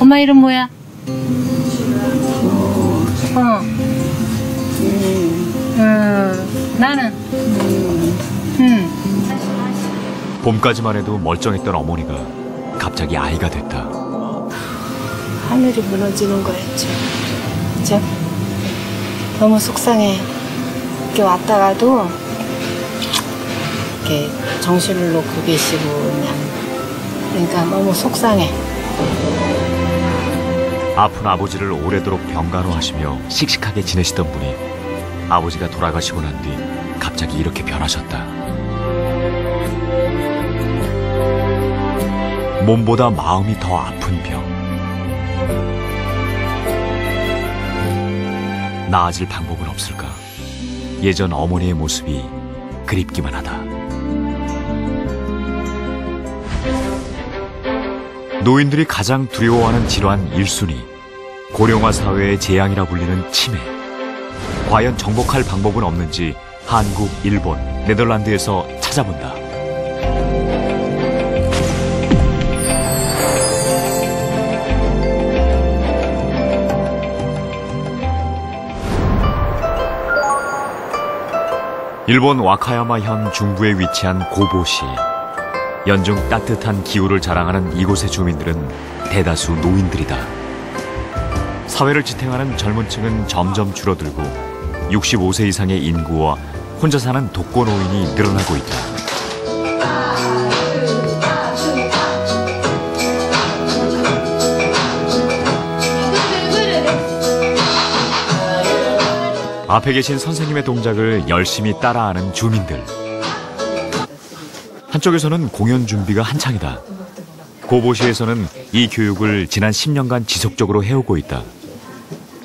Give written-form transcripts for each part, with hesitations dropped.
엄마 이름 뭐야? 나는 봄까지만 해도 멀쩡했던 어머니가 갑자기 아이가 됐다. 하늘이 무너지는 거였죠. 그죠? 너무 속상해. 이렇게 왔다가도 이렇게 정신을 놓고 계시고 그냥 그러니까 너무 속상해. 아픈 아버지를 오래도록 병간호하시며 씩씩하게 지내시던 분이 아버지가 돌아가시고 난 뒤 갑자기 이렇게 변하셨다. 몸보다 마음이 더 아픈 병. 나아질 방법은 없을까? 예전 어머니의 모습이 그립기만 하다. 노인들이 가장 두려워하는 질환 1순위, 고령화 사회의 재앙이라 불리는 치매. 과연 정복할 방법은 없는지 한국, 일본, 네덜란드에서 찾아본다. 일본 와카야마현 중부에 위치한 고보시. 연중 따뜻한 기후를 자랑하는 이곳의 주민들은 대다수 노인들이다. 사회를 지탱하는 젊은 층은 점점 줄어들고 65세 이상의 인구와 혼자 사는 독거 노인이 늘어나고 있다. 앞에 계신 선생님의 동작을 열심히 따라하는 주민들. 한쪽에서는 공연 준비가 한창이다. 고보시에서는 이 교육을 지난 10년간 지속적으로 해오고 있다.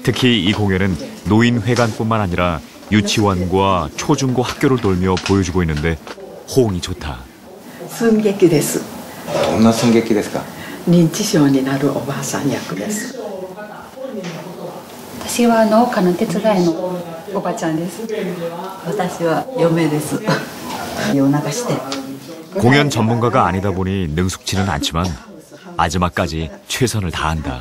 특히 이 공연은 노인회관뿐만 아니라 유치원과 초중고 학교를 돌며 보여주고 있는데 호응이 좋다.寸劇です。どんな寸劇ですか？認知症になるおばあさん役です。私は農家の手伝いのおばちゃんです。私は嫁です。夜流して。 공연 전문가가 아니다 보니 능숙치는 않지만 마지막까지 최선을 다한다.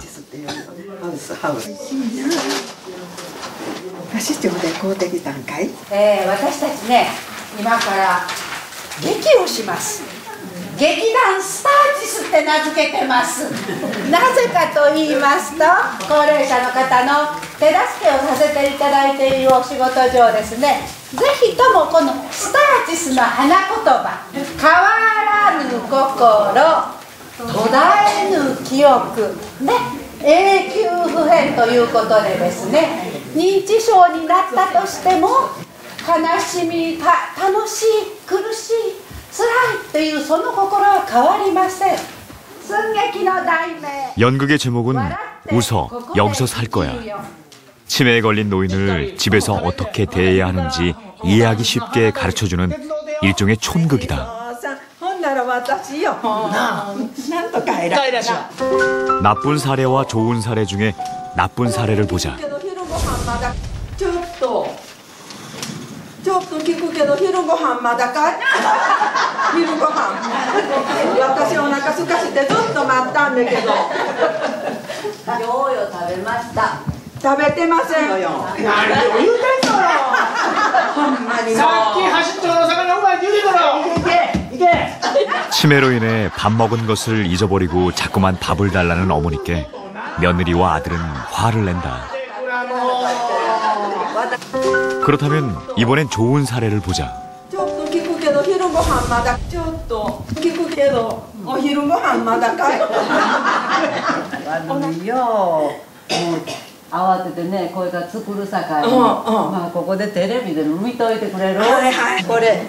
市長で公的段階。私たちね、今から劇をします。劇団スタージスって名付けてます。なぜかと言いますと、高齢者の方の手助けをさせていただいているお仕事上ですね、ぜひともこのスタージスの花言葉、変わらぬ心、途絶えぬ記憶、ね、永久不変ということでですね、認知症になったとしても悲しみ、楽しい、苦しい、辛いというその心は変わりません。寸劇の題名 연극의 제목은 웃어 여기서 살 거야. 치매에 걸린 노인을 집에서 어떻게 대해야 하는지 이해하기 쉽게 가르쳐주는 일종의 촌극이다. 나쁜 사례와 좋은 사례 중에 나쁜 사례를 보자. ちょっと聞くけど昼ご飯まだかい？昼ご飯。私お腹すかしてずっと待ったんだけど。ようよ食べました。食べてませんよ。何を言うてんのよ。ほんまに。さっき走っての魚うまいって言うてたろ。行け。 치매로 인해 밥 먹은 것을 잊어버리고 자꾸만 밥을 달라는 어머니께 며느리와 아들은 화를 낸다. 그렇다면 이번엔 좋은 사례를 보자. ちょっと聞くけど昼ご飯まだ。ちょっと聞くけどお昼ご飯まだかい？よ。慌ててね、これから作るさかい。まあここでテレビでも見といてくれる？はいはい。これ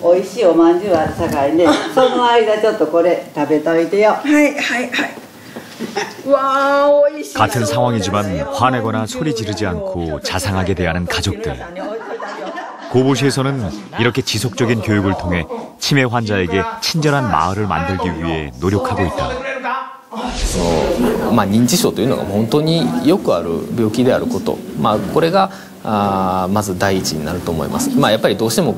美味しいおまんじゅうあるさかいね。その間ちょっとこれ食べといてよ。はいはいはい。 같은 상황이지만 화내거나 소리 지르지 않고 자상하게 대하는 가족들. 고보시에서는 이렇게 지속적인 교육을 통해 치매 환자에게 친절한 마을을 만들기 위해 노력하고 있다. 認知症というのが本当によくある病気であること、これがまず第一になると思います。やっぱりどうしても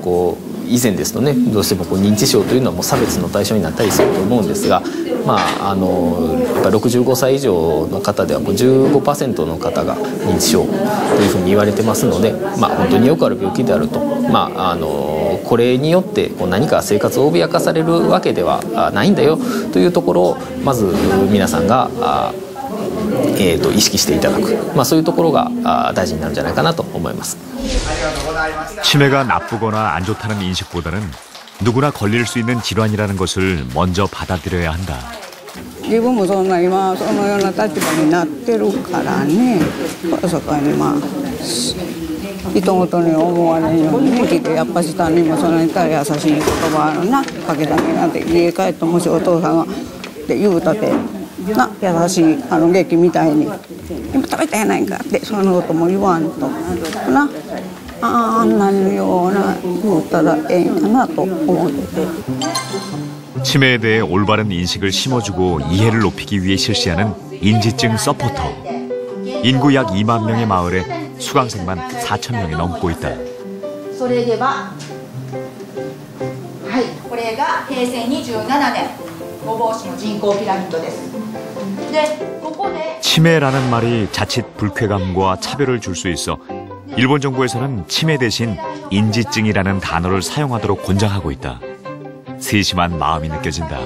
以前ですとね、どうしても認知症というのはもう差別の対象になったりすると思うんですが、やっぱ65歳以上の方ではもう 15% の方が認知症というふうに言われてますので、本当によくある病気であると、これによって何か生活を脅かされるわけではないんだよというところをまず皆さんが意識していただく、そういうところが大事になるんじゃないかなと思います。 치매가 나쁘거나 안 좋다는 인식보다는 누구나 걸릴 수 있는 질환이라는 것을 먼저 받아들여야 한다. 自分もそんな今そのような立場になってるからね、そこに人ごとに思われるようにできて、やっぱ下にもそのにたら優しい言葉のなかけだけなんて、家帰ってもしお父さんがって言うたってな、優しい劇みたいに今食べたやないかってそのことも言わんとな、あんなような言うたらええんやなと思ってて。 치매에 대해 올바른 인식을 심어주고 이해를 높이기 위해 실시하는 인지증 서포터. 인구 약 2만 명의 마을에 수강생만 4천 명이 넘고 있다. それでは、はい、これが平成27年御坊市の人口ピラミッドです。で、ここで 치매라는 말이 자칫 불쾌감과 차별을 줄 수 있어 일본 정부에서는 치매 대신 인지증이라는 단어를 사용하도록 권장하고 있다. 세심한 마음이 느껴진다.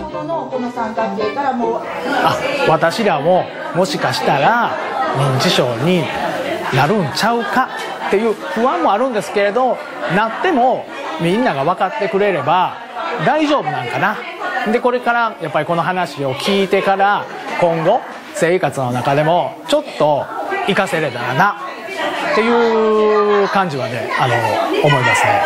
私らももしかしたら認知症になるんちゃうかっていう不安もあるんですけれど、なってもみんなが分かってくれれば大丈夫なんかな。でこれからやっぱりこの話を聞いてから今後生活の中でもちょっと活かせれたらなっていう感じはね、思いますね。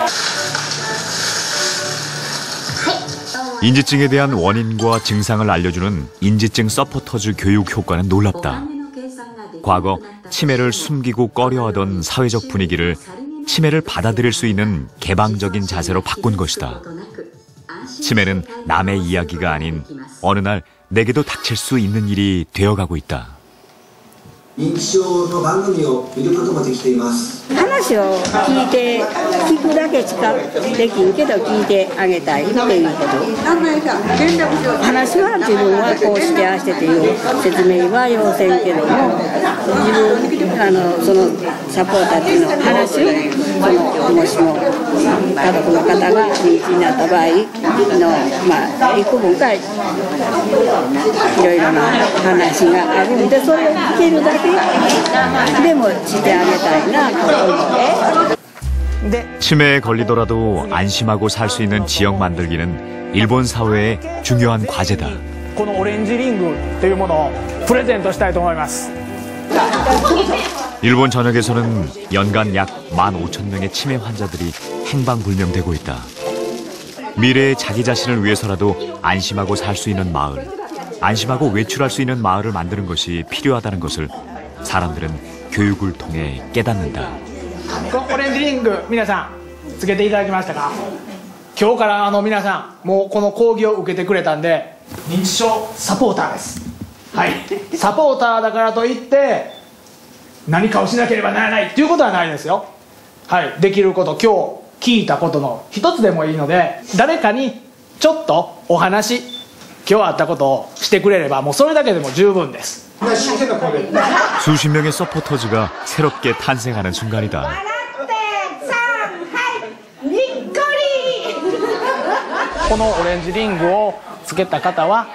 인지증에 대한 원인과 증상을 알려주는 인지증 서포터즈 교육 효과는 놀랍다. 과거 치매를 숨기고 꺼려하던 사회적 분위기를 치매를 받아들일 수 있는 개방적인 자세로 바꾼 것이다. 치매는 남의 이야기가 아닌 어느 날 내게도 닥칠 수 있는 일이 되어가고 있다. 認知症の番組を見ることもできています。話を聞くだけしかできんけど聞いてあげたいっていうこと。話は自分はこうしてああしてという説明は要せんけども、自分そのサポーターっていうの話をもしも家族の方が認知になった場合の幾分かいろいろな話があるんで、それを聞けるだけ 치매에 걸리더라도 안심하고 살 수 있는 지역 만들기는 일본 사회의 중요한 과제다. このオレンジリングというものをプレゼントしたいと思います。 일본 전역에서는 연간 약 15,000명의 치매 환자들이 행방불명되고 있다. 미래의 자기 자신을 위해서라도 안심하고 살 수 있는 마을, 안심하고 외출할 수 있는 마을을 만드는 것이 필요하다는 것을 사람들은 교육을 통해 깨닫는다. このオレンジリング皆さんつけていただきましたか？今日から皆さんもうこの講義を受けてくれたんで認知症サポーターです。はい、サポーターだからといって何かをしなければならないっていうことはないですよ。はい、できること今日聞いたことの一つでもいいので誰かにちょっとお話今日あったことをしてくれればもうそれだけでも十分です。 수십 명의 서포터즈가 새롭게 탄생하는 순간이다. このオレンジリングをつけた方は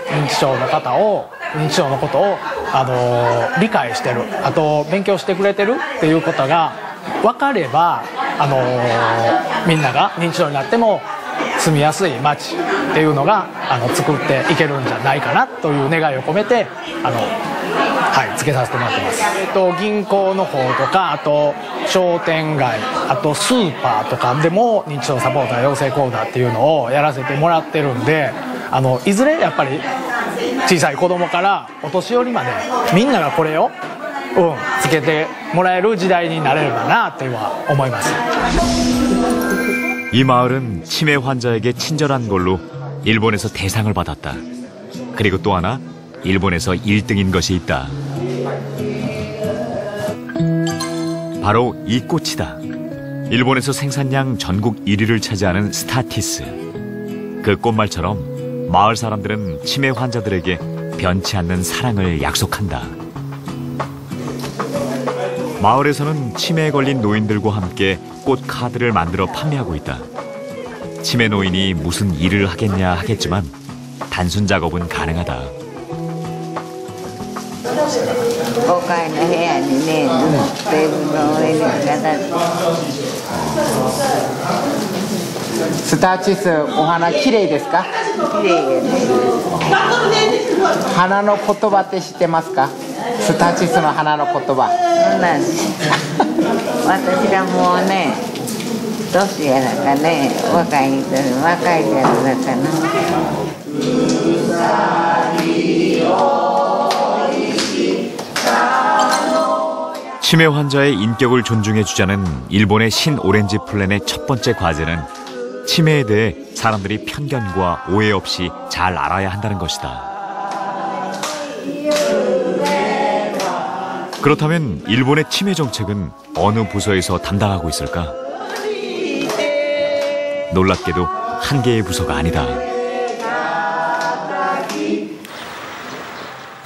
認知症のことを理解してる、あと勉強してくれてるっていうことが分かればみんなが認知症になっても住みやすい街っていうのが作っていけるんじゃないかなという願いを込めてつけさせてもらってます。銀行の方とかあと商店街あとスーパーとかでも認知症サポーター養成講座っていうのをやらせてもらってるんでいずれやっぱり小さい子供からお年寄りまでみんながこれをつけてもらえる時代になれればなっていうのは思います。 이 마을은 치매 환자에게 친절한 걸로 일본에서 대상을 받았다. 그리고 또 하나 일본에서 1등인 것이 있다. 바로 이 꽃이다. 일본에서 생산량 전국 1위를 차지하는 스타티스. 그 꽃말처럼 마을 사람들은 치매 환자들에게 변치 않는 사랑을 약속한다. 마을에서는 치매에 걸린 노인들과 함께 꽃 카드를 만들어 판매하고 있다. 치매 노인이 무슨 일을 하겠냐 하겠지만 단순 작업은 가능하다. 5階の部屋にね、テーブルの上に飾って。スターチス、お花綺麗ですか？綺麗よね。花の言葉って知ってますか？スターチスの花の言葉。そうなんです。私らもうね、年やらかね、若い人に若いやつだかな。 치매 환자의 인격을 존중해주자는 일본의 신오렌지 플랜의 첫 번째 과제는 치매에 대해 사람들이 편견과 오해 없이 잘 알아야 한다는 것이다. 그렇다면 일본의 치매 정책은 어느 부서에서 담당하고 있을까? 놀랍게도 한 개의 부서가 아니다.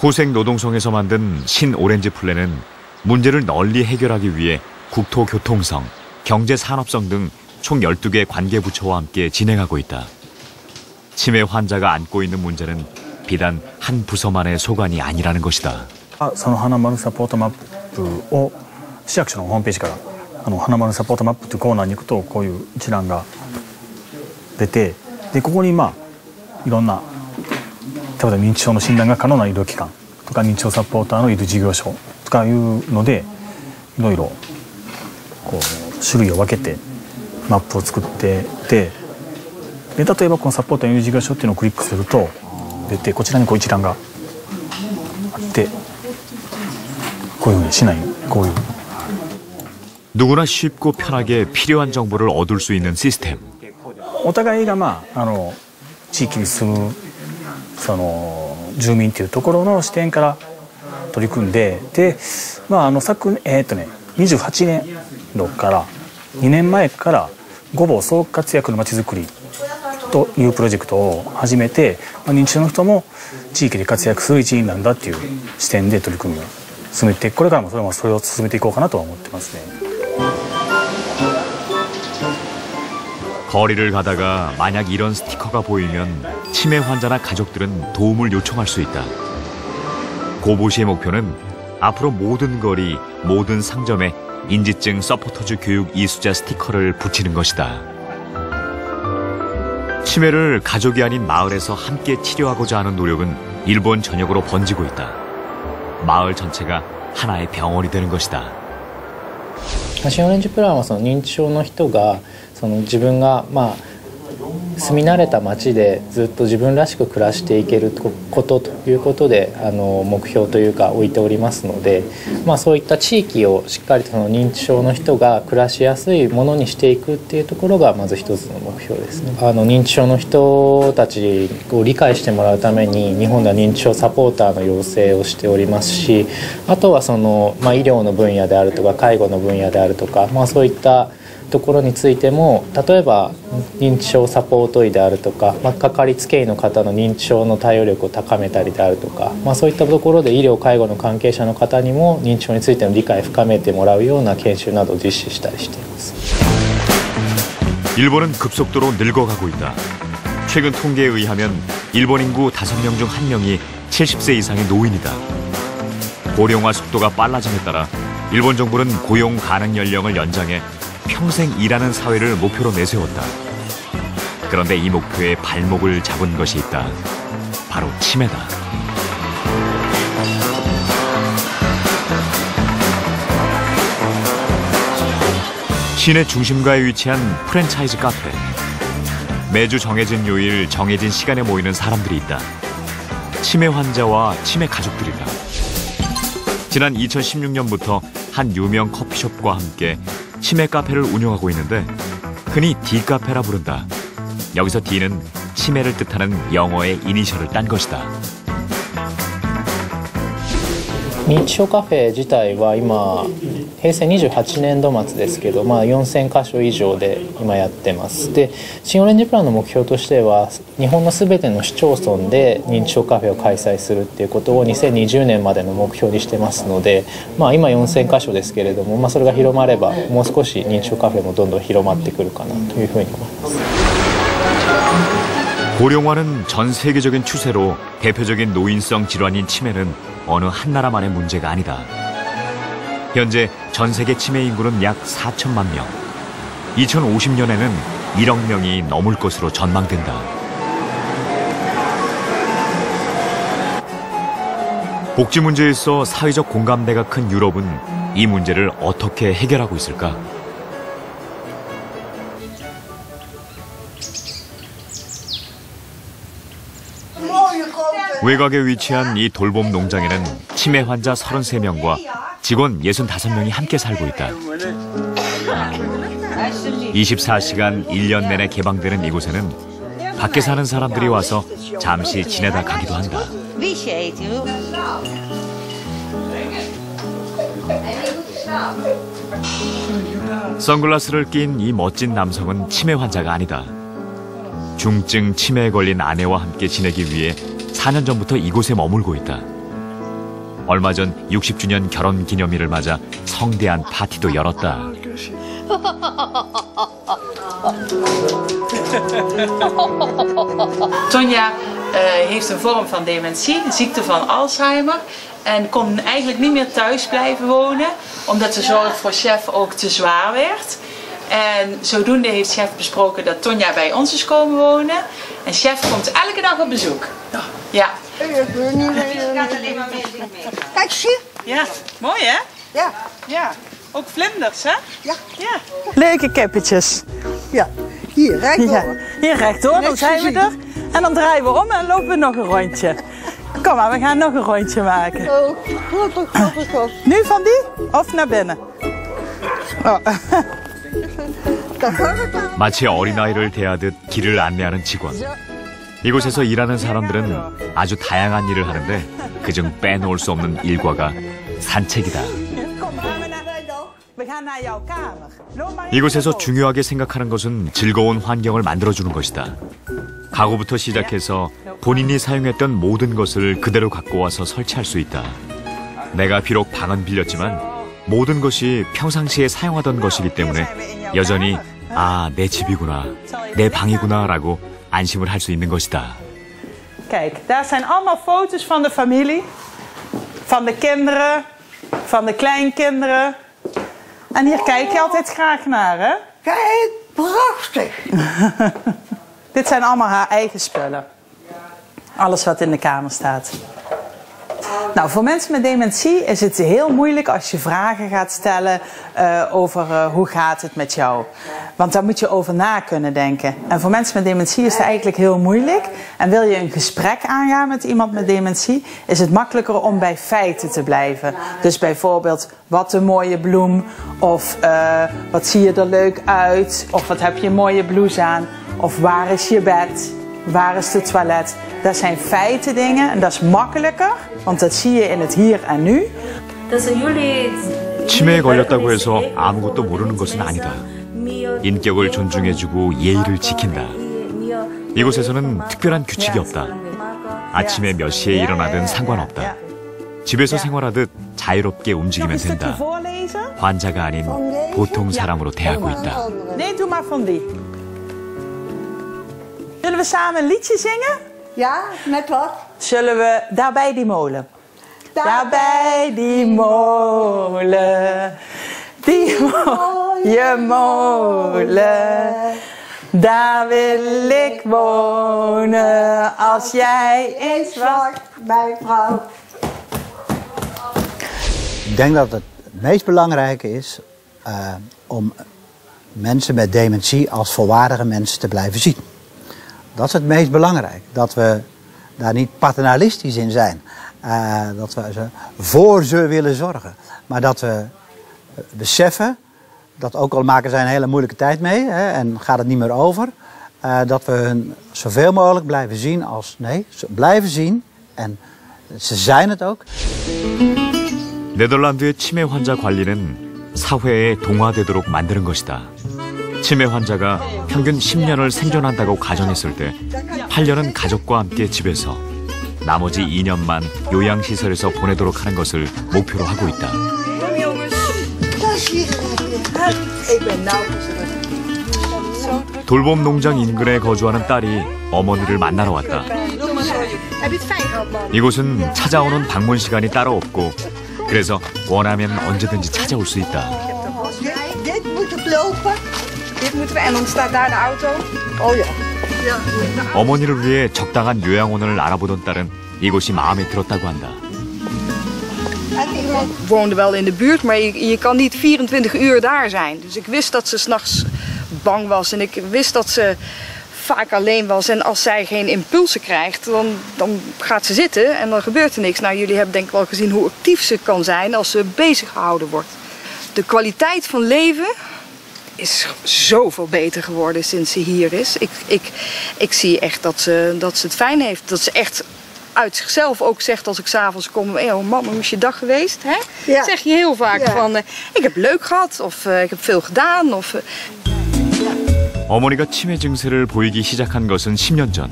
호생노동성에서 만든 신오렌지 플랜은 문제를 널리 해결하기 위해 국토교통성, 경제산업성 등 총 12개 관계부처와 함께 진행하고 있다. 치매 환자가 안고 있는 문제는 비단 한 부서만의 소관이 아니라는 것이다. その花丸サポートマップを市役所のホームページから花丸サポートマップというコーナーに行くとこういう一覧が出て、でここにいろんな例えば認知症の診断が可能な医療機関とか認知症サポーターのいる事業所とかいうのでいろいろこう種類を分けてマップを作ってて、で例えばこのサポーターのいる事業所っていうのをクリックすると出て、こちらにこう一覧があって、こういうふうに市内にこういう 누구나 쉽고 편하게 필요한 정보를 얻을 수 있는 시스템. お互いが地域に住むその住民というところの視点から取り組んで、で昨28年度から2年前から御坊総活躍のまちづくりというプロジェクトを始めて、認知症の人も地域で活躍する一員なんだっていう視点で取り組みを進めて、これからもそれを進めていこうかなとは思ってますね。 거리를 가다가 만약 이런 스티커가 보이면 치매 환자나 가족들은 도움을 요청할 수 있다. 고보시의 목표는 앞으로 모든 거리, 모든 상점에 인지증 서포터즈 교육 이수자 스티커를 붙이는 것이다. 치매를 가족이 아닌 마을에서 함께 치료하고자 하는 노력은 일본 전역으로 번지고 있다. 마을 전체가 하나의 병원이 되는 것이다. 新オレンジプランはその認知症の人が自分が住み慣れた町でずっと自分らしく暮らしていけることということで目標というか置いておりますので、そういった地域をしっかりとその認知症の人が暮らしやすいものにしていくっていうところがまず一つの目標ですね。認知症の人たちを理解してもらうために日本では認知症サポーターの養成をしておりますし、あとは医療の分野であるとか介護の分野であるとか、そういったところについても例えば認知症サポート医であるとか、かかりつけ医の方の認知症の対応力を高めたりであるとか、そういったところで医療介護の関係者の方にも認知症についての理解を深めてもらうような研修などを実施したりしています。 일본은 급속도로 늙어가고 있다. 최근 통계에 의하면 일본 인구 5명 중 1명이 70세 이상의 노인이다. 고령화 속도가 빨라짐에 따라 일본 정부는 고용 가능 연령을 연장해 평생 일하는 사회를 목표로 내세웠다. 그런데 이 목표에 발목을 잡은 것이 있다. 바로 치매다. 시내 중심가에 위치한 프랜차이즈 카페. 매주 정해진 요일, 정해진 시간에 모이는 사람들이 있다. 치매 환자와 치매 가족들이다. 지난 2016년부터 한 유명 커피숍과 함께 치매 카페를 운영하고 있는데 흔히 D카페라 부른다. 여기서 D는 치매를 뜻하는 영어의 이니셜을 딴 것이다. 認知症カフェ自体は今平成28年度末ですけど、4000箇所以上で今やってます。で新オレンジプランの目標としては日本のすべての市町村で認知症カフェを開催するっていうことを2020年までの目標にしてますので、今4000箇所ですけれども、それが広まればもう少し認知症カフェもどんどん広まってくるかなというふうに思います。 고령화는 전 세계적인 추세로 대표적인 노인성 질환인 치매는 어느 한 나라만의 문제가 아니다. 현재 전 세계 치매 인구는 약 4천만 명. 2050년에는 1억 명이 넘을 것으로 전망된다. 복지 문제에서 사회적 공감대가 큰 유럽은 이 문제를 어떻게 해결하고 있을까? 외곽에 위치한 이 돌봄 농장에는 치매 환자 33명과 직원 65명이 함께 살고 있다. 24시간 1년 내내 개방되는 이곳에는 밖에 사는 사람들이 와서 잠시 지내다 가기도 한다. 선글라스를 낀 이 멋진 남성은 치매 환자가 아니다. 중증 치매에 걸린 아내와 함께 지내기 위해 4년 전부터 이곳에 머물고 있다. 얼마 전 60주년 결혼 기념일을 맞아 성대한 파티도 열었다. Tonja heeft een vorm van dementie, de ziekte van Alzheimer. En kon eigenlijk niet meer thuis blijven wonen, omdat de zorg voor chef ook te zwaar werd. En zodoende heeft chef besproken dat Tonja bij ons is komen wonen. En chef komt elke dag op bezoek. Ja. Kijk, zie. Ja, mooi hè? Ja. Ja. Ook vlinders hè? Ja. Ja. Leuke kippetjes. Ja, hier rechtdoor. Ja. Hier rechtdoor, dan zijn we er. En dan draaien we om en lopen we nog een rondje. Kom maar, we gaan nog een rondje maken. Nu van die of naar binnen? Oh. 마치 어린아이를 대하듯 길을 안내하는 직원. 이곳에서 일하는 사람들은 아주 다양한 일을 하는데 그중 빼놓을 수 없는 일과가 산책이다. 이곳에서 중요하게 생각하는 것은 즐거운 환경을 만들어주는 것이다. 가구부터 시작해서 본인이 사용했던 모든 것을 그대로 갖고 와서 설치할 수 있다. 내가 비록 방은 빌렸지만 모든 것이 평상시에 사용하던 것이기 때문에 여전히 아, 내 집이구나, 내 방이구나 라고 안심을 할 수 있는 것이다. Kijk, daar zijn allemaal foto's van de familie, van de kinderen, van de kleinkinderen. En hier kijk je altijd graag naar, hè? Kijk, prachtig! Dit zijn allemaal haar eigen spullen. Alles wat in de kamer staat. Nou, voor mensen met dementie is het heel moeilijk als je vragen gaat stellen over hoe gaat het met jou. Want daar moet je over na kunnen denken. En voor mensen met dementie is het eigenlijk heel moeilijk. En wil je een gesprek aangaan met iemand met dementie, is het makkelijker om bij feiten te blijven. Dus bijvoorbeeld, wat een mooie bloem. Of wat zie je er leuk uit. Of wat heb je een mooie blouse aan. Of waar is je bed. Waar is het toilet? Dat zijn feiten dingen en dat is makkelijker, want dat zie je in het hier en nu. 치매에 걸렸다고 해서 아무것도 모르는 것은 아니다. 인격을 존중해주고 예의를 지킨다. 이곳에서는 특별한 규칙이 없다. 아침에 몇 시에 일어나든 상관없다. 집에서 생활하듯 자유롭게 움직이면 된다. 환자가 아닌 보통 사람으로 대하고 있다. Nee, doe maar van die. Zullen we samen een liedje zingen? Ja, met wat? Zullen we daar bij die molen? Daar bij die molen. Die mooie molen. Daar wil ik wonen als jij eens was, mijn vrouw. Ik denk dat het meest belangrijke is om mensen met dementie als volwaardige mensen te blijven zien. Dat is het meest belangrijk. Dat we daar niet paternalistisch in zijn. Dat we voor ze willen zorgen. Maar dat we beseffen, dat ook al maken zij een hele moeilijke tijd mee en gaat het niet meer over. Dat we hun zoveel mogelijk blijven zien als, nee, blijven zien. En ze zijn het ook. 네덜란드의 치매 환자 관리는 사회에 동화되도록 만드는 것이다. 치매 환자가 평균 10년을 생존한다고 가정했을 때 8년은 가족과 함께 집에서 나머지 2년만 요양시설에서 보내도록 하는 것을 목표로 하고 있다. 돌봄 농장 인근에 거주하는 딸이 어머니를 만나러 왔다. 이곳은 찾아오는 방문 시간이 따로 없고 그래서 원하면 언제든지 찾아올 수 있다. 어머니를 위해 적당한 요양원을 알아보던 딸은 이곳이 마음에 들었다고 한다. Ik woonde wel in de buurt, maar je kan niet 24 uur daar zijn. Dus ik wist dat ze 's nachts bang was en ik wist dat ze vaak alleen was. En als zij geen impulsen krijgt, dan gaat ze zitten en dan gebeurt er niks. Nou, jullie hebben denk ik wel gezien hoe actief ze kan zijn als ze bezig gehouden wordt. De kwaliteit van leven is zoveel beter geworden sinds ze hier is. Ik zie echt dat ze het fijn heeft. Dat ze echt uit zichzelf ook zegt als ik 's avonds kom, oh mama, hoe is je dag geweest? Hè? Ja. Zeg je heel vaak van, ik heb leuk gehad of ik heb veel gedaan. Of, 어머니가 치매 증세를 보이기 시작한 것은 10년 전.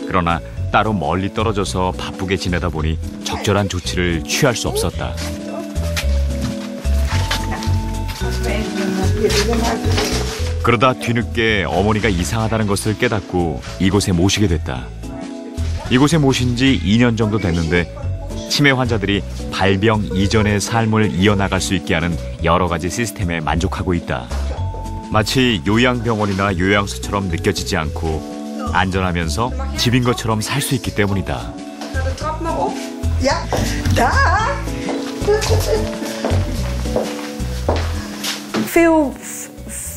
그러나 따로 멀리 떨어져서 바쁘게 지내다 보니 적절한 조치를 취할 수 없었다. 그러다 뒤늦게 어머니가 이상하다는 것을 깨닫고 이곳에 모시게 됐다. 이곳에 모신 지 2년 정도 됐는데 치매 환자들이 발병 이전의 삶을 이어나갈 수 있게 하는 여러 가지 시스템에 만족하고 있다. 마치 요양병원이나 요양소처럼 느껴지지 않고 안전하면서 집인 것처럼 살 수 있기 때문이다. Veel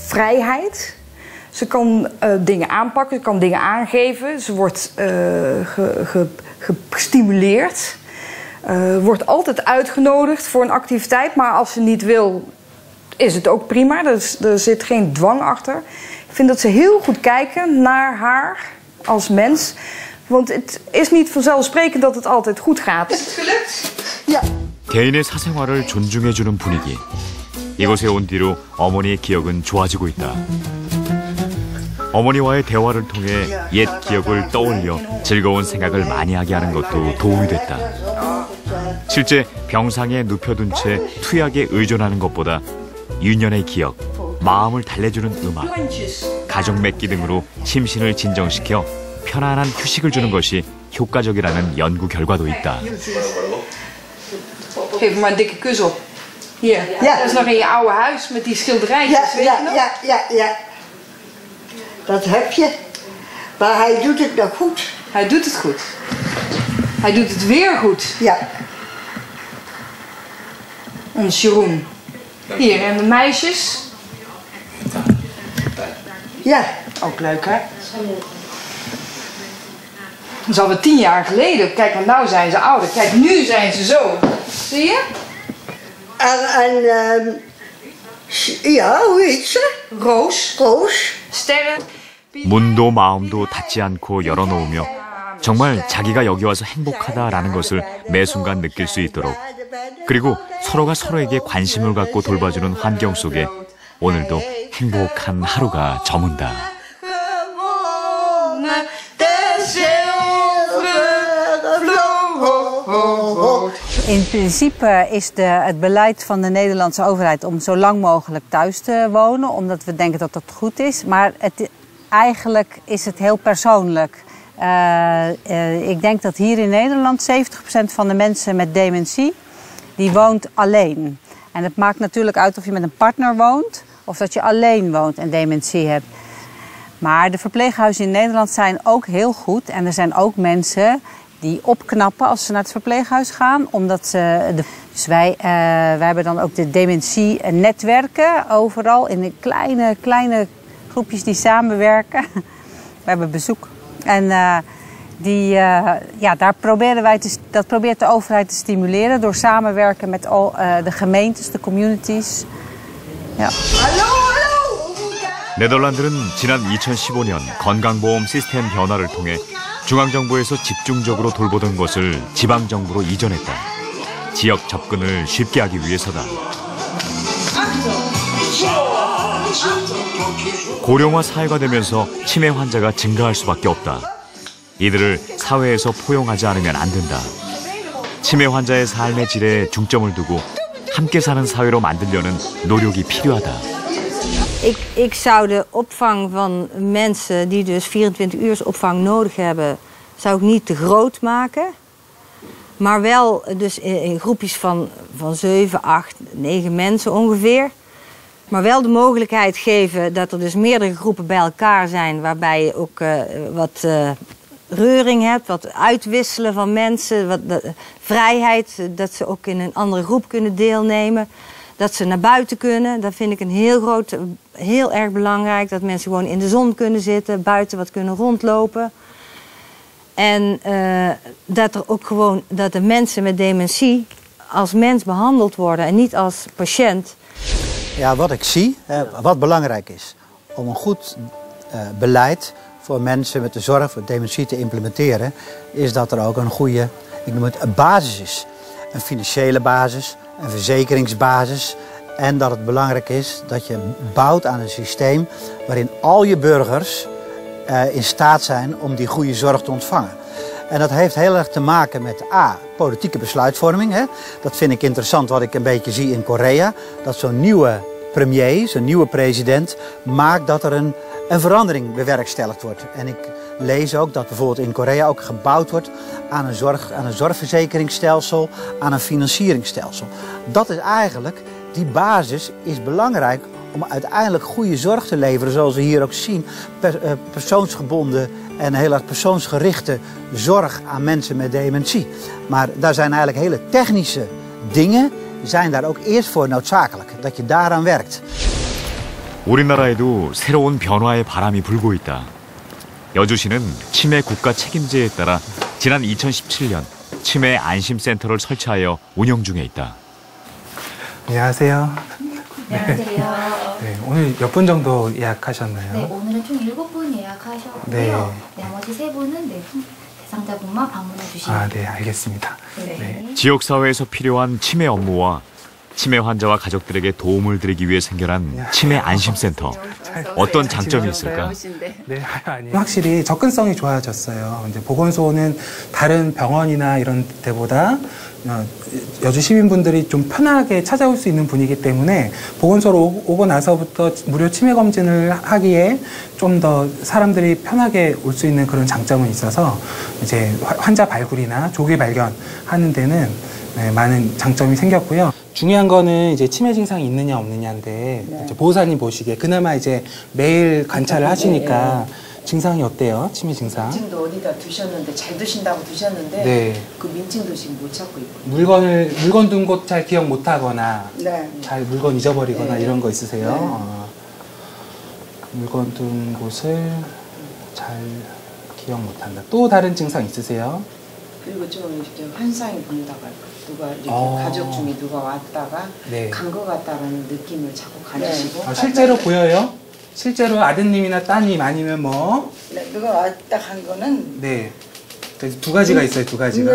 vrijheid. Ze kan dingen aanpakken, ze kan dingen aangeven. Ze wordt gestimuleerd. Wordt altijd uitgenodigd voor een activiteit. Maar als ze niet wil, is het ook prima. Er zit geen dwang achter. Ik vind dat ze heel goed kijken naar haar als mens. Want het is niet vanzelfsprekend dat het altijd goed gaat. Is het gelukt? Ja. 개인의 사생활을 존중해주는 분위기. 이곳에 온 뒤로 어머니의 기억은 좋아지고 있다. 어머니와의 대화를 통해 옛 기억을 떠올려 즐거운 생각을 많이 하게 하는 것도 도움이 됐다. 실제 병상에 눕혀둔 채 투약에 의존하는 것보다 유년의 기억, 마음을 달래주는 음악, 가족 맺기 등으로 심신을 진정시켜 편안한 휴식을 주는 것이 효과적이라는 연구 결과도 있다. Geef me maar een dikke kus op. Hier, ja. Dat is nog in je oude huis met die schilderijtjes, weet je nog? Ja. Dat heb je. Maar hij doet het nog goed. Hij doet het goed. Hij doet het weer goed. Ja. Ons Jeroen. Hier, en de meisjes. Ja. Ook leuk, hè? Dat is alweer 10 jaar geleden. Kijk, want nou zijn ze ouder. Kijk, nu zijn ze zo. Zie je? Ja, hoe heet ze? Roos. sterren. 문도 마음도 닫지 않고 열어놓으며 정말 자기가 여기 와서 행복하다라는 것을 매 순간 느낄 수 있도록 그리고 서로가 서로에게 관심을 갖고 돌봐주는 환경 속에 오늘도 행복한 하루가 저문다. In principe is het beleid van de Nederlandse overheid om zo lang mogelijk thuis te wonen, omdat we denken dat dat goed is. Maar eigenlijk is het heel persoonlijk. Ik denk dat hier in Nederland 70% van de mensen met dementie, die woont alleen. En het maakt natuurlijk uit of je met een partner woont of dat je alleen woont en dementie hebt. Maar de verpleeghuizen in Nederland zijn ook heel goed en er zijn ook mensen die opknappen als ze naar het verpleeghuis gaan. Omdat ze dus wij hebben dan ook de dementie-netwerken overal in kleine groepjes die samenwerken. We hebben bezoek. En daar dat probeert de overheid te stimuleren door samenwerken met de gemeentes, de communities. Ja. 네덜란드는 지난 2015년 건강보험 시스템 변화를 통해 중앙정부에서 집중적으로 돌보던 것을 지방정부로 이전했다. 지역 접근을 쉽게 하기 위해서다. 고령화 사회가 되면서 치매 환자가 증가할 수밖에 없다. 이들을 사회에서 포용하지 않으면 안 된다. 치매 환자의 삶의 질에 중점을 두고 함께 사는 사회로 만들려는 노력이 필요하다. Ik zou de opvang van mensen die dus 24-uursopvang nodig hebben, zou ik niet te groot maken. Maar wel dus in groepjes van 7, 8, 9 mensen ongeveer. Maar wel de mogelijkheid geven dat er dus meerdere groepen bij elkaar zijn, waarbij je ook wat reuring hebt, wat uitwisselen van mensen, wat vrijheid, dat ze ook in een andere groep kunnen deelnemen. Dat ze naar buiten kunnen, dat vind ik heel erg belangrijk. Dat mensen gewoon in de zon kunnen zitten, buiten wat kunnen rondlopen. En dat er ook gewoon, dat de mensen met dementie als mens behandeld worden en niet als patiënt. Ja, wat ik zie, wat belangrijk is om een goed beleid voor mensen met de zorg voor dementie te implementeren, is dat er ook een goede, ik noem het, een basis is. Een financiële basis, een verzekeringsbasis. En dat het belangrijk is dat je bouwt aan een systeem waarin al je burgers in staat zijn om die goede zorg te ontvangen. En dat heeft heel erg te maken met politieke besluitvorming. Hè. Dat vind ik interessant wat ik een beetje zie in Korea. Dat zo'n nieuwe premier, zo'n nieuwe president, maakt dat er een verandering bewerkstelligd wordt. En ik lees ook dat bijvoorbeeld in Korea ook gebouwd wordt aan een zorgverzekeringsstelsel, aan een financieringsstelsel. Dat is eigenlijk, die basis is belangrijk om uiteindelijk goede zorg te leveren, zoals we hier ook zien. Persoonsgebonden en heel erg persoonsgerichte zorg aan mensen met dementie. Maar daar zijn eigenlijk hele technische dingen, zijn daar ook eerst voor noodzakelijk. Dat je daaraan werkt. 우리나라에도 새로운 변화의 바람이 불고 있다. 여주시는 치매 국가 책임제에 따라 지난 2017년 치매 안심센터를 설치하여 운영 중에 있다. 안녕하세요. 안녕하세요. 네, 오늘 몇 분 정도 예약하셨나요? 네, 오늘은 총 7분 예약하셨고요. 나머지 3분은 대상자분만 방문해 주시면 네, 알겠습니다. 네. 지역사회에서 필요한 치매 업무와 치매 환자와 가족들에게 도움을 드리기 위해 생겨난 치매 안심센터. 어떤 장점이 있을까? 네, 아니에요. 확실히 접근성이 좋아졌어요. 이제 보건소는 다른 병원이나 이런 데보다 여주 시민분들이 좀 편하게 찾아올 수 있는 분이기 때문에 보건소로 오고 나서부터 무료 치매 검진을 하기에 좀 더 사람들이 편하게 올 수 있는 그런 장점은 있어서 이제 환자 발굴이나 조기 발견하는 데는 많은 장점이 생겼고요. 중요한 거는 이제 치매 증상이 있느냐 없느냐인데 이제 보호사님 보시기에 그나마 이제 매일 관찰을 하시니까 증상이 어때요? 치매 증상? 민증도 어디다 두셨는데 잘 두신다고 두셨는데 그 민증도 지금 못 찾고 있거든요. 물건 둔 곳 잘 기억 못 하거나 잘 물건 잊어버리거나 이런 거 있으세요? 물건 둔 곳을 잘 기억 못 한다. 또 다른 증상 있으세요? 그리고 좀 이렇게 환상이 보인다고 할까? 누가 이렇게 가족 중에 누가 왔다가 간 것 같다라는 느낌을 자꾸 가지시고 실제로 보여요? 실제로 아드님이나 따님 아니면 뭐? 누가 왔다 간 거는 두 가지가 있어요. 두 가지가.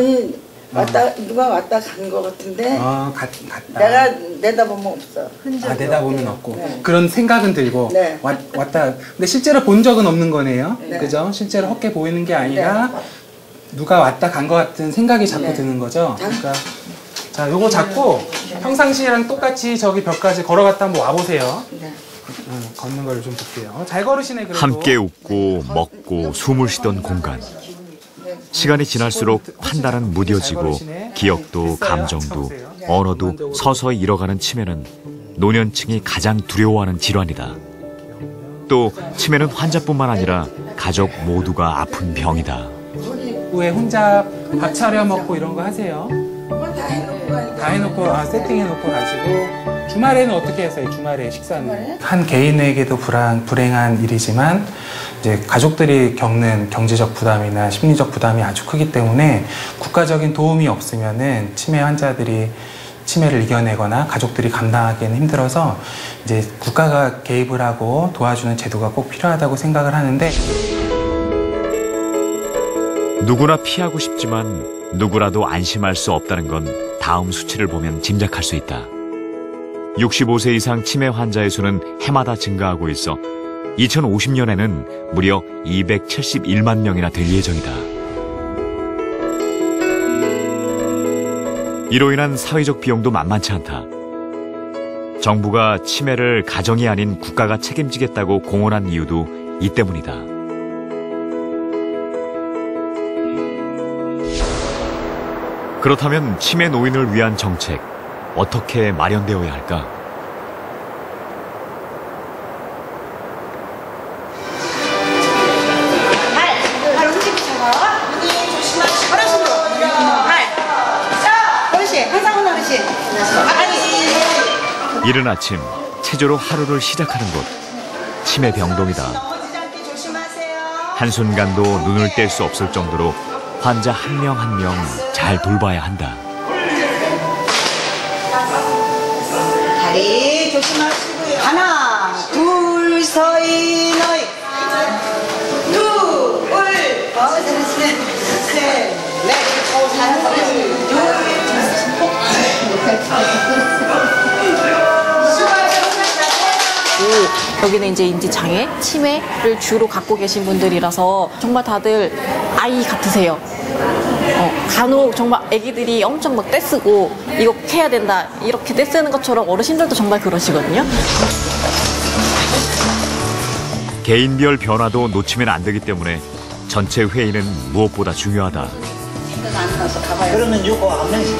누가 왔다 간 거 같은데 갔다. 내가 내다보면 없어. 내다보면 없고 그런 생각은 들고 왔다. 근데 실제로 본 적은 없는 거네요. 그죠? 실제로 헛게 보이는 게 아니라 누가 왔다 간 거 같은 생각이 자꾸 드는 거죠. 그러니까 자, 요거 잡고 평상시랑 똑같이 저기 벽까지 걸어갔다 한번 와보세요. 걷는 걸 좀 볼게요. 잘 걸으시네 그래도. 함께 웃고 먹고 숨을 쉬던 공간. 시간이 지날수록 판단은 무뎌지고 기억도 감정도 언어도 서서히 잃어가는 치매는 노년층이 가장 두려워하는 질환이다. 또 치매는 환자뿐만 아니라 가족 모두가 아픈 병이다. 후에 혼자 밥 차려 먹고 이런 거 하세요? 다 해놓고 세팅해놓고 가시고 주말에는 어떻게 하세요? 주말에 식사는? 한 개인에게도 불행한 일이지만 이제 가족들이 겪는 경제적 부담이나 심리적 부담이 아주 크기 때문에 국가적인 도움이 없으면은 치매 환자들이 치매를 이겨내거나 가족들이 감당하기에는 힘들어서 이제 국가가 개입을 하고 도와주는 제도가 꼭 필요하다고 생각을 하는데 누구나 피하고 싶지만 누구라도 안심할 수 없다는 건 다음 수치를 보면 짐작할 수 있다. 65세 이상 치매 환자의 수는 해마다 증가하고 있어 2050년에는 무려 271만 명이나 될 예정이다. 이로 인한 사회적 비용도 만만치 않다. 정부가 치매를 가정이 아닌 국가가 책임지겠다고 공언한 이유도 이 때문이다. 그렇다면 치매 노인을 위한 정책, 어떻게 마련되어야 할까? 발 움직이셔서 눈이 조심하시고 어르신도 발. 자, 어르신, 한상훈 어르신. 이른 아침 체조로 하루를 시작하는 곳, 치매 병동이다. 한순간도 눈을 뗄 수 없을 정도로 환자 한 명 한 명 잘 돌봐야 한다. 다리 조심하시고요. 하나, 둘, 서이, 너희. 둘, 셋, 넷, 여기는 이제 인지장애, 치매를 주로 갖고 계신 분들이라서 정말 다들 아이 같으세요. 간혹 정말 아기들이 엄청 막 떼쓰고 이거 해야 된다 이렇게 떼쓰는 것처럼 어르신들도 정말 그러시거든요. 개인별 변화도 놓치면 안 되기 때문에 전체 회의는 무엇보다 중요하다. 그러면 요거 한 명씩.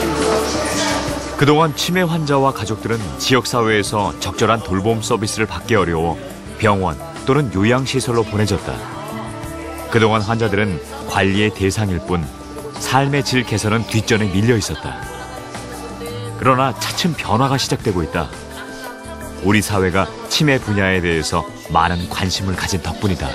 그동안 치매 환자와 가족들은 지역사회에서 적절한 돌봄 서비스를 받기 어려워 병원 또는 요양시설로 보내졌다. 그동안 환자들은 관리의 대상일 뿐 삶의 질 개선은 뒷전에 밀려 있었다. 그러나 차츰 변화가 시작되고 있다. 우리 사회가 치매 분야에 대해서 많은 관심을 가진 덕분이다.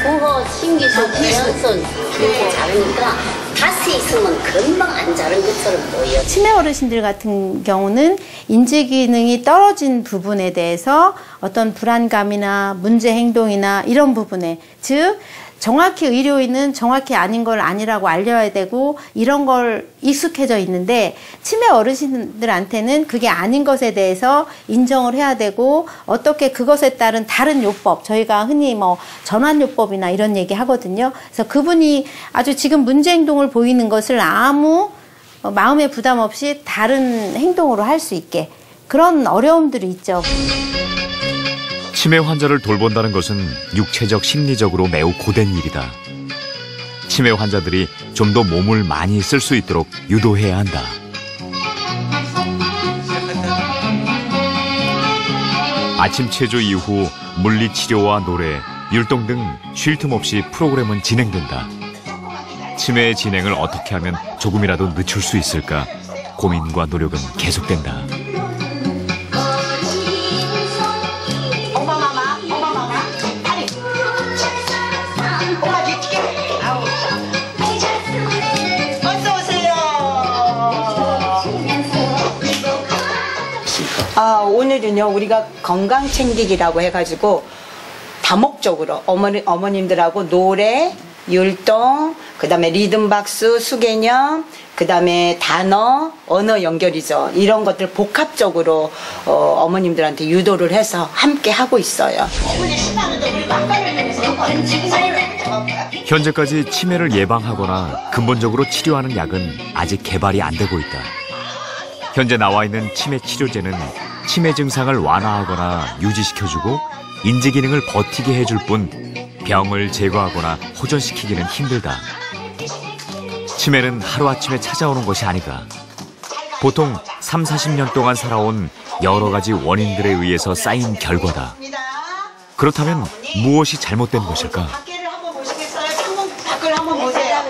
그거 신기술 대연선 교육을 잘하니까 다시 있으면 금방 안 자른 것처럼 보여. 치매 어르신들 같은 경우는 인지 기능이 떨어진 부분에 대해서 어떤 불안감이나 문제 행동이나 이런 부분에, 즉 정확히 의료인은 정확히 아닌 걸 아니라고 알려야 되고 이런 걸 익숙해져 있는데 치매 어르신들한테는 그게 아닌 것에 대해서 인정을 해야 되고 어떻게 그것에 따른 다른 요법, 저희가 흔히 뭐 전환요법이나 이런 얘기 하거든요. 그래서 그분이 아주 지금 문제 행동을 보이는 것을 아무 마음의 부담 없이 다른 행동으로 할 수 있게, 그런 어려움들이 있죠. 치매 환자를 돌본다는 것은 육체적, 심리적으로 매우 고된 일이다. 치매 환자들이 좀 더 몸을 많이 쓸 수 있도록 유도해야 한다. 아침 체조 이후 물리치료와 노래, 율동 등 쉴 틈 없이 프로그램은 진행된다. 치매의 진행을 어떻게 하면 조금이라도 늦출 수 있을까 고민과 노력은 계속된다. 오늘은요 우리가 건강 챙기기라고 해가지고 다목적으로 어머님들하고 노래, 율동, 그 다음에 리듬박스, 수개념, 그 다음에 단어, 언어 연결이죠. 이런 것들 복합적으로 어머님들한테 유도를 해서 함께 하고 있어요. 현재까지 치매를 예방하거나 근본적으로 치료하는 약은 아직 개발이 안 되고 있다. 현재 나와 있는 치매 치료제는 치매 증상을 완화하거나 유지시켜주고 인지 기능을 버티게 해줄 뿐 병을 제거하거나 호전시키기는 힘들다. 치매는 하루아침에 찾아오는 것이 아니다. 보통 3, 40년 동안 살아온 여러 가지 원인들에 의해서 쌓인 결과다. 그렇다면 무엇이 잘못된 것일까? 밖을 한번 보세요.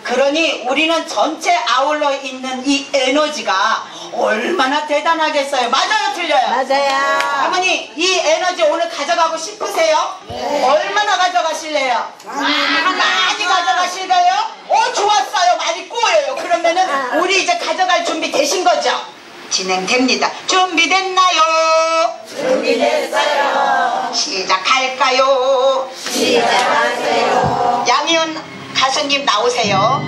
그러니 우리는 전체 아울러 있는 이 에너지가 얼마나 대단하겠어요. 맞아요, 틀려요? 맞아요. 어머니, 이 에너지 오늘 가져가고 싶으세요? 네. 얼마나 가져가실래요? 많이 가져가실까요? 좋았어요. 많이 꼬여요. 그러면은 우리 이제 가져갈 준비 되신 거죠? 진행됩니다. 준비됐나요? 준비됐어요. 시작할까요? 시작하세요. 양희은 가수님 나오세요.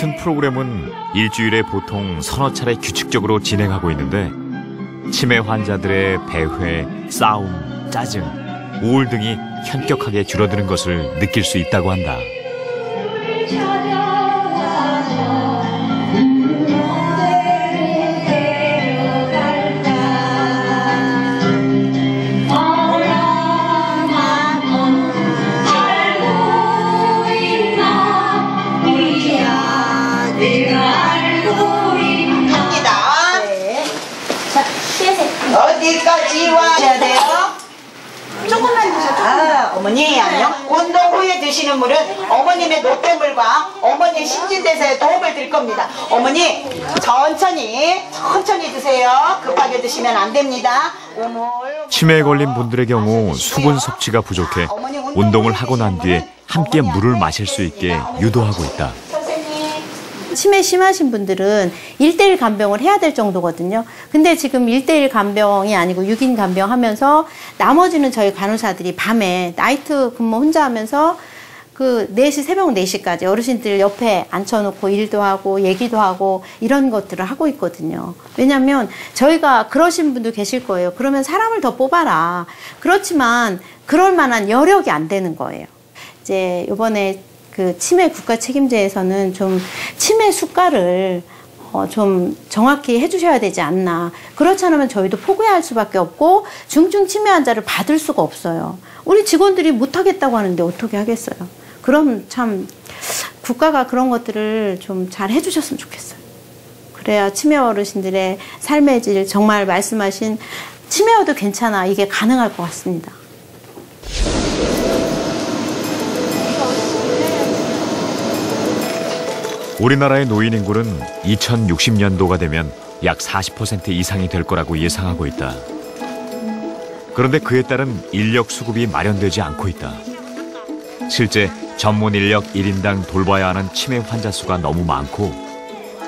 같은 프로그램은 일주일에 보통 서너 차례 규칙적으로 진행하고 있는데 치매 환자들의 배회, 싸움, 짜증, 우울 등이 현격하게 줄어드는 것을 느낄 수 있다고 한다. 어디까지 와야 돼요? 조금만 드셔도 어머니 안녕. 운동 후에 드시는 물은 어머님의 노폐물과 어머니의 신진대사에 도움을 드릴 겁니다. 어머니 천천히 드세요. 급하게 드시면 안 됩니다. 치매에 걸린 분들의 경우 수분 섭취가 부족해 운동을 하고 난 뒤에 함께 물을 마실 수 있게 유도하고 있다. 치매 심하신 분들은 1:1 간병을 해야 될 정도거든요. 근데 지금 1:1 간병이 아니고 6인 간병 하면서 나머지는 저희 간호사들이 밤에 나이트 근무 혼자 하면서 그 4시, 새벽 4시까지 어르신들 옆에 앉혀놓고 일도 하고 얘기도 하고 이런 것들을 하고 있거든요. 왜냐면 저희가 그러신 분도 계실 거예요. 그러면 사람을 더 뽑아라. 그렇지만 그럴 만한 여력이 안 되는 거예요. 이제 이번에 그 치매 국가 책임제에서는 좀 치매 수가를 좀 정확히 해주셔야 되지 않나. 그렇지 않으면 저희도 포기할 수밖에 없고 중증 치매 환자를 받을 수가 없어요. 우리 직원들이 못하겠다고 하는데 어떻게 하겠어요. 그럼 참 국가가 그런 것들을 좀 잘 해주셨으면 좋겠어요. 그래야 치매 어르신들의 삶의 질 정말 말씀하신 치매여도 괜찮아 이게 가능할 것 같습니다. 우리나라의 노인 인구는 2060년도가 되면 약 40% 이상이 될 거라고 예상하고 있다. 그런데 그에 따른 인력 수급이 마련되지 않고 있다. 실제 전문 인력 1인당 돌봐야 하는 치매 환자 수가 너무 많고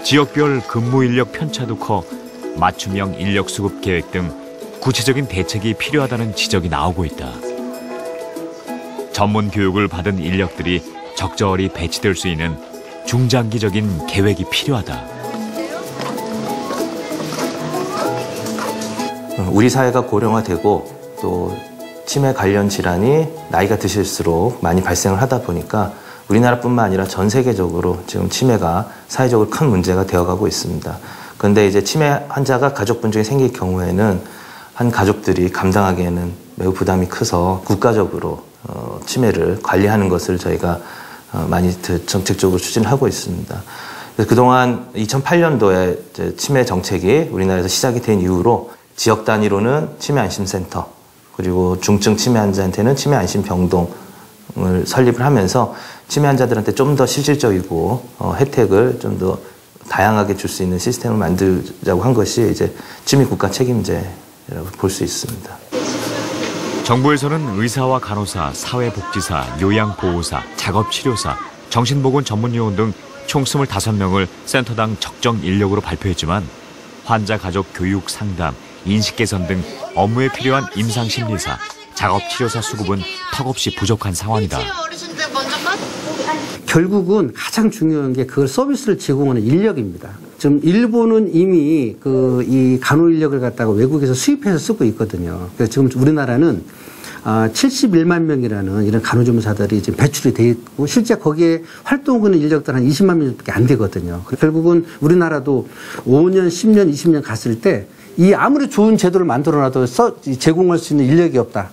지역별 근무 인력 편차도 커 맞춤형 인력 수급 계획 등 구체적인 대책이 필요하다는 지적이 나오고 있다. 전문 교육을 받은 인력들이 적절히 배치될 수 있는 중장기적인 계획이 필요하다. 우리 사회가 고령화되고 또 치매 관련 질환이 나이가 드실수록 많이 발생을 하다 보니까 우리나라뿐만 아니라 전 세계적으로 지금 치매가 사회적으로 큰 문제가 되어가고 있습니다. 그런데 이제 치매 환자가 가족분 중에 생길 경우에는 한 가족들이 감당하기에는 매우 부담이 커서 국가적으로 치매를 관리하는 것을 저희가 많이 정책적으로 추진하고 있습니다. 그래서 그동안 2008년도에 치매 정책이 우리나라에서 시작이 된 이후로 지역 단위로는 치매 안심센터 그리고 중증 치매 환자한테는 치매 안심병동을 설립을 하면서 치매 환자들한테 좀 더 실질적이고 혜택을 좀 더 다양하게 줄 수 있는 시스템을 만들자고 한 것이 이제 치매 국가 책임제라고 볼 수 있습니다. 정부에서는 의사와 간호사, 사회복지사, 요양보호사, 작업치료사, 정신보건 전문요원 등 총 25명을 센터당 적정 인력으로 발표했지만 환자 가족 교육 상담, 인식 개선 등 업무에 필요한 임상심리사, 작업치료사 수급은 턱없이 부족한 상황이다. 결국은 가장 중요한 게 그걸 서비스를 제공하는 인력입니다. 지금 일본은 이미 이 간호 인력을 갖다가 외국에서 수입해서 쓰고 있거든요. 그래서 지금 우리나라는 71만 명이라는 이런 간호조무사들이 지금 배출이 돼 있고 실제 거기에 활동하는 인력들 한 20만 명밖에 안 되거든요. 결국은 우리나라도 5년, 10년, 20년 갔을 때 이 아무리 좋은 제도를 만들어놔도 제공할 수 있는 인력이 없다.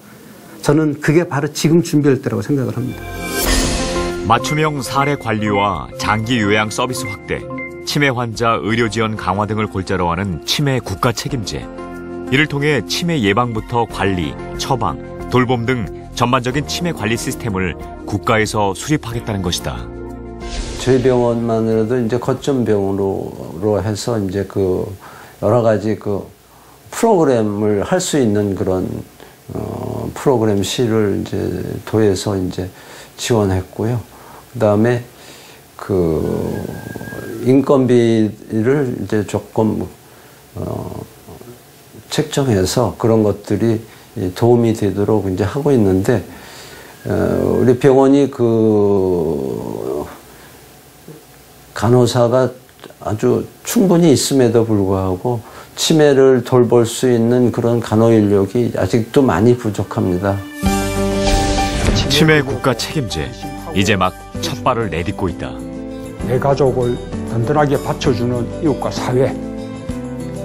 저는 그게 바로 지금 준비할 때라고 생각을 합니다. 맞춤형 사례 관리와 장기 요양 서비스 확대, 치매 환자 의료 지원 강화 등을 골자로 하는 치매 국가 책임제. 이를 통해 치매 예방부터 관리, 처방, 돌봄 등 전반적인 치매 관리 시스템을 국가에서 수립하겠다는 것이다. 저희 병원만으로도 이제 거점 병원으로 해서 이제 여러 가지 프로그램을 할 수 있는 그런 프로그램 C를 이제 도에서 이제 지원했고요. 그다음에 인건비를 이제 조금 책정해서 그런 것들이 도움이 되도록 이제 하고 있는데 우리 병원이 간호사가 아주 충분히 있음에도 불구하고 치매를 돌볼 수 있는 그런 간호 인력이 아직도 많이 부족합니다. 치매 국가 책임제, 이제 막 첫 발을 내딛고 있다. 내 가족을 든든하게 받쳐주는 이웃과 사회,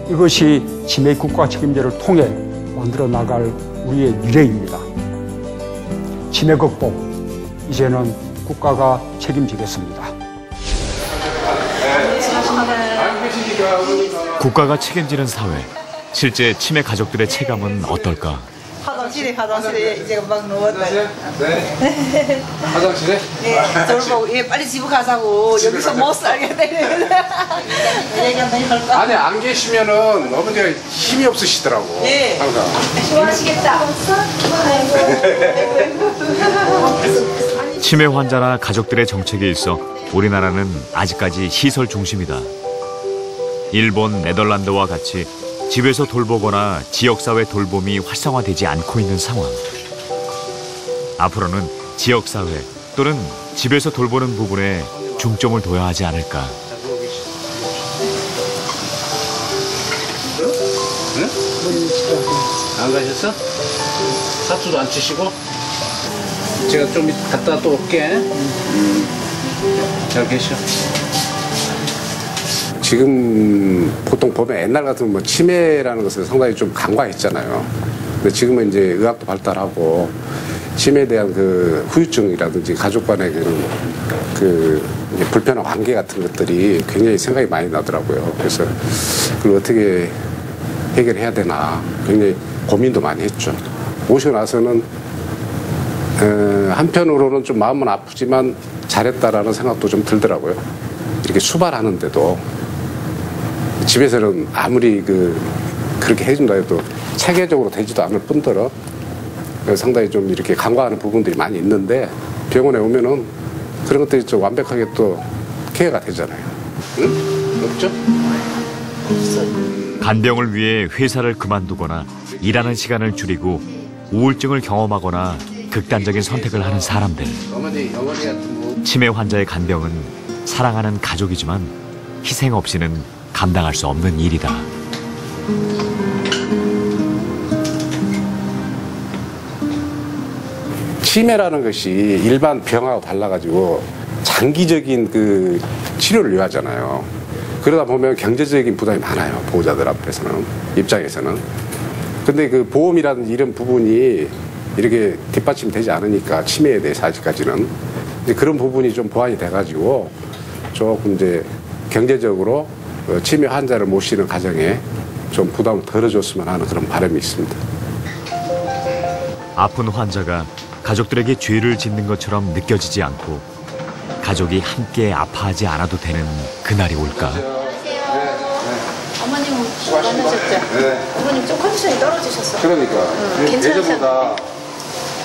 이것이 치매 국가 책임제를 통해 만들어 나갈 우리의 미래입니다. 치매 극복, 이제는 국가가 책임지겠습니다. 국가가 책임지는 사회, 실제 치매 가족들의 체감은 어떨까? 화장실에 이제 금방 누웠어요. 네. 화장실에? 네. 저를 보고 빨리 집에 가자고 여기서 못 살게 되는. 얘기 한번 해볼까? 아니 안 계시면은 어머니가 힘이 없으시더라고. 네. 항상. 좋아하시겠다. 치매 환자나 가족들의 정책에 있어 우리나라는 아직까지 시설 중심이다. 일본, 네덜란드와 같이 집에서 돌보거나 지역사회 돌봄이 활성화되지 않고 있는 상황. 앞으로는 지역사회 또는 집에서 돌보는 부분에 중점을 둬야 하지 않을까. 응? 안 가셨어? 사투도 안 치시고? 제가 좀 갔다 또 올게. 잘 계셔. 지금 보통 보면 옛날 같으면 뭐 치매라는 것을 상당히 좀 간과했잖아요. 근데 지금은 이제 의학도 발달하고 치매에 대한 그 후유증이라든지 가족 간의 그 이제 불편한 관계 같은 것들이 굉장히 생각이 많이 나더라고요. 그래서 그걸 어떻게 해결해야 되나 굉장히 고민도 많이 했죠. 오시고 나서는 한편으로는 좀 마음은 아프지만 잘했다라는 생각도 좀 들더라고요. 이렇게 수발하는데도 집에서는 아무리 그렇게 해준다 해도 체계적으로 되지도 않을 뿐더러 상당히 좀 이렇게 간과하는 부분들이 많이 있는데 병원에 오면은 그런 것들이 좀 완벽하게 또 케어가 되잖아요. 응? 없죠? 간병을 위해 회사를 그만두거나 일하는 시간을 줄이고 우울증을 경험하거나 극단적인 선택을 하는 사람들. 치매 환자의 간병은 사랑하는 가족이지만 희생 없이는 감당할 수 없는 일이다. 치매라는 것이 일반 병하고 달라가지고 장기적인 그 치료를 요하잖아요. 그러다 보면 경제적인 부담이 많아요. 보호자들 앞에서는, 입장에서는. 근데 그 보험이라든지 이런 부분이 이렇게 뒷받침이 되지 않으니까 치매에 대해서 아직까지는 이제 그런 부분이 좀 보완이 돼가지고 조금 이제 경제적으로 치매 환자를 모시는 가정에 좀 부담을 덜어줬으면 하는 그런 바람이 있습니다. 아픈 환자가 가족들에게 죄를 짓는 것처럼 느껴지지 않고 가족이 함께 아파하지 않아도 되는 그날이 올까? 어머님 많으셨죠? 네. 어머님 좀 컨디션이 떨어지셨어요. 그러니까 예전보다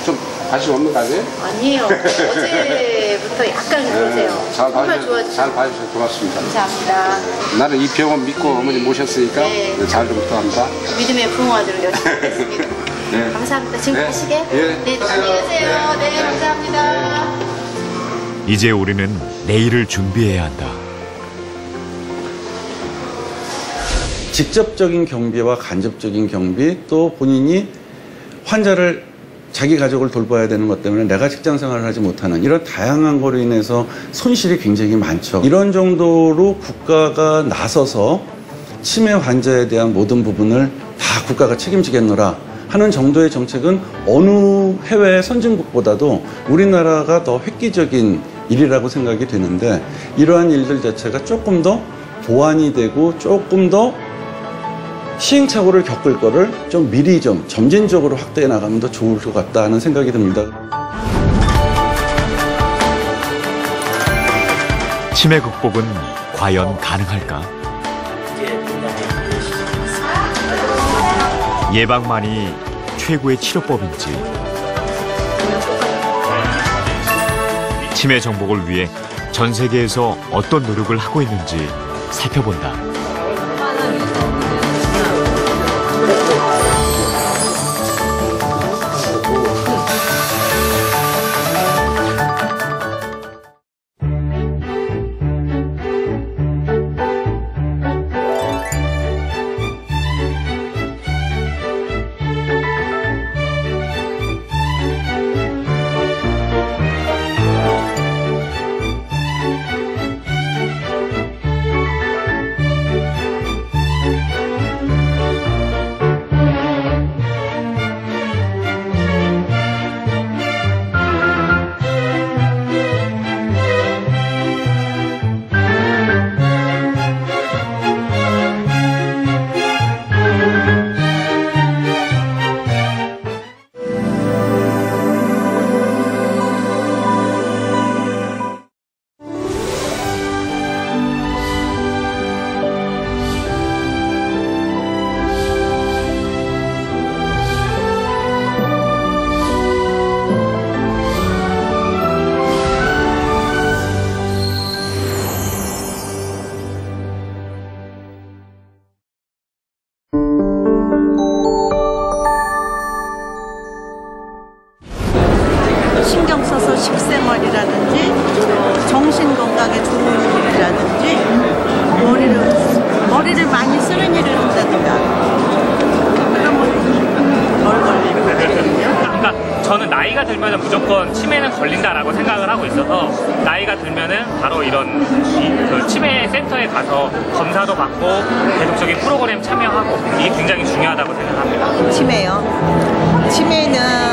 좀 관심 없는 거 아니에요? 아니에요. 어제부터 약간 그러세요. 정말 좋아지셨어요. 잘 봐주셔서 고맙습니다. 감사합니다. 나는 이 병원 믿고 어머니 모셨으니까 잘 좀 부탁합니다. 믿음의 부모아들을 열심히 하겠습니다. 네. 감사합니다. 지금 가시게? 예. 네, 안녕히 계세요. 네, 감사합니다. 이제 우리는 내일을 준비해야 한다. 직접적인 경비와 간접적인 경비, 또 본인이 환자를 자기 가족을 돌봐야 되는 것 때문에 내가 직장 생활을 하지 못하는 이런 다양한 거로 인해서 손실이 굉장히 많죠. 이런 정도로 국가가 나서서 치매 환자에 대한 모든 부분을 다 국가가 책임지겠노라 하는 정도의 정책은 어느 해외 선진국보다도 우리나라가 더 획기적인 일이라고 생각이 되는데, 이러한 일들 자체가 조금 더 보완이 되고 조금 더 시행착오를 겪을 거를 좀 미리 좀 점진적으로 확대해 나가면 더 좋을 것 같다 하는 생각이 듭니다. 치매 극복은 과연 가능할까? 예방만이 최고의 치료법인지, 치매 정복을 위해 전 세계에서 어떤 노력을 하고 있는지 살펴본다. 신경 써서 식생활이라든지 정신 건강에 좋은 일이라든지 머리를 많이 쓰는 일을 한다든가 그러면 덜 걸리는 거거든요. 그러니까 저는 나이가 들면 무조건 치매는 걸린다라고 생각을 하고 있어서 나이가 들면은 바로 이런 그 치매 센터에 가서 검사도 받고 계속적인 프로그램 참여하고 이게 굉장히 중요하다고 생각합니다. 치매요. 치매는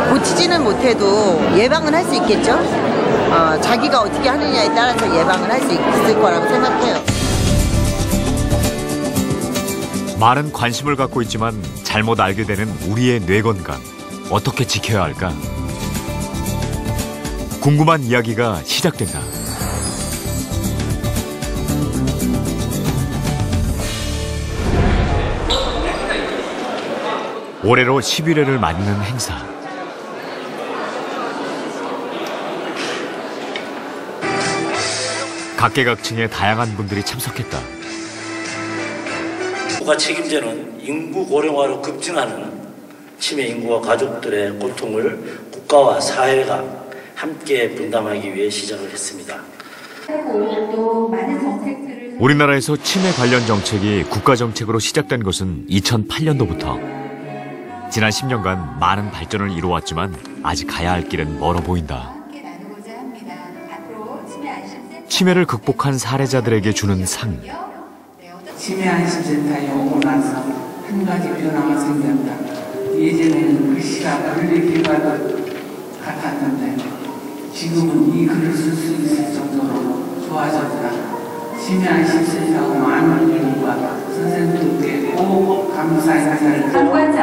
고치지는 못해도 예방은 할 수 있겠죠. 자기가 어떻게 하느냐에 따라서 예방을 할 수 있을 거라고 생각해요. 많은 관심을 갖고 있지만 잘못 알게 되는 우리의 뇌 건강. 어떻게 지켜야 할까? 궁금한 이야기가 시작된다. 올해로 11회를 맞는 행사. 각계각층의 다양한 분들이 참석했다. 국가 책임제는 인구 고령화로 급증하는 치매 인구와 가족들의 고통을 국가와 사회가 함께 분담하기 위해 시작을 했습니다. 우리나라에서 치매 관련 정책이 국가정책으로 시작된 것은 2008년도부터. 지난 10년간 많은 발전을 이루어왔지만 아직 가야 할 길은 멀어 보인다. 치매를 극복한 사례자들에게 주는 상. 치매 안심센터에 오고 나서 한 가지 변화가 생겼다. 예전에는 글씨가 벌레 개가도 같았는데 지금은 이 글을 쓸 수 있을 정도로 좋아졌다. 치매 안심센터하고 많은 분과 선생님들께 꼭 감사 인사를 드립니다.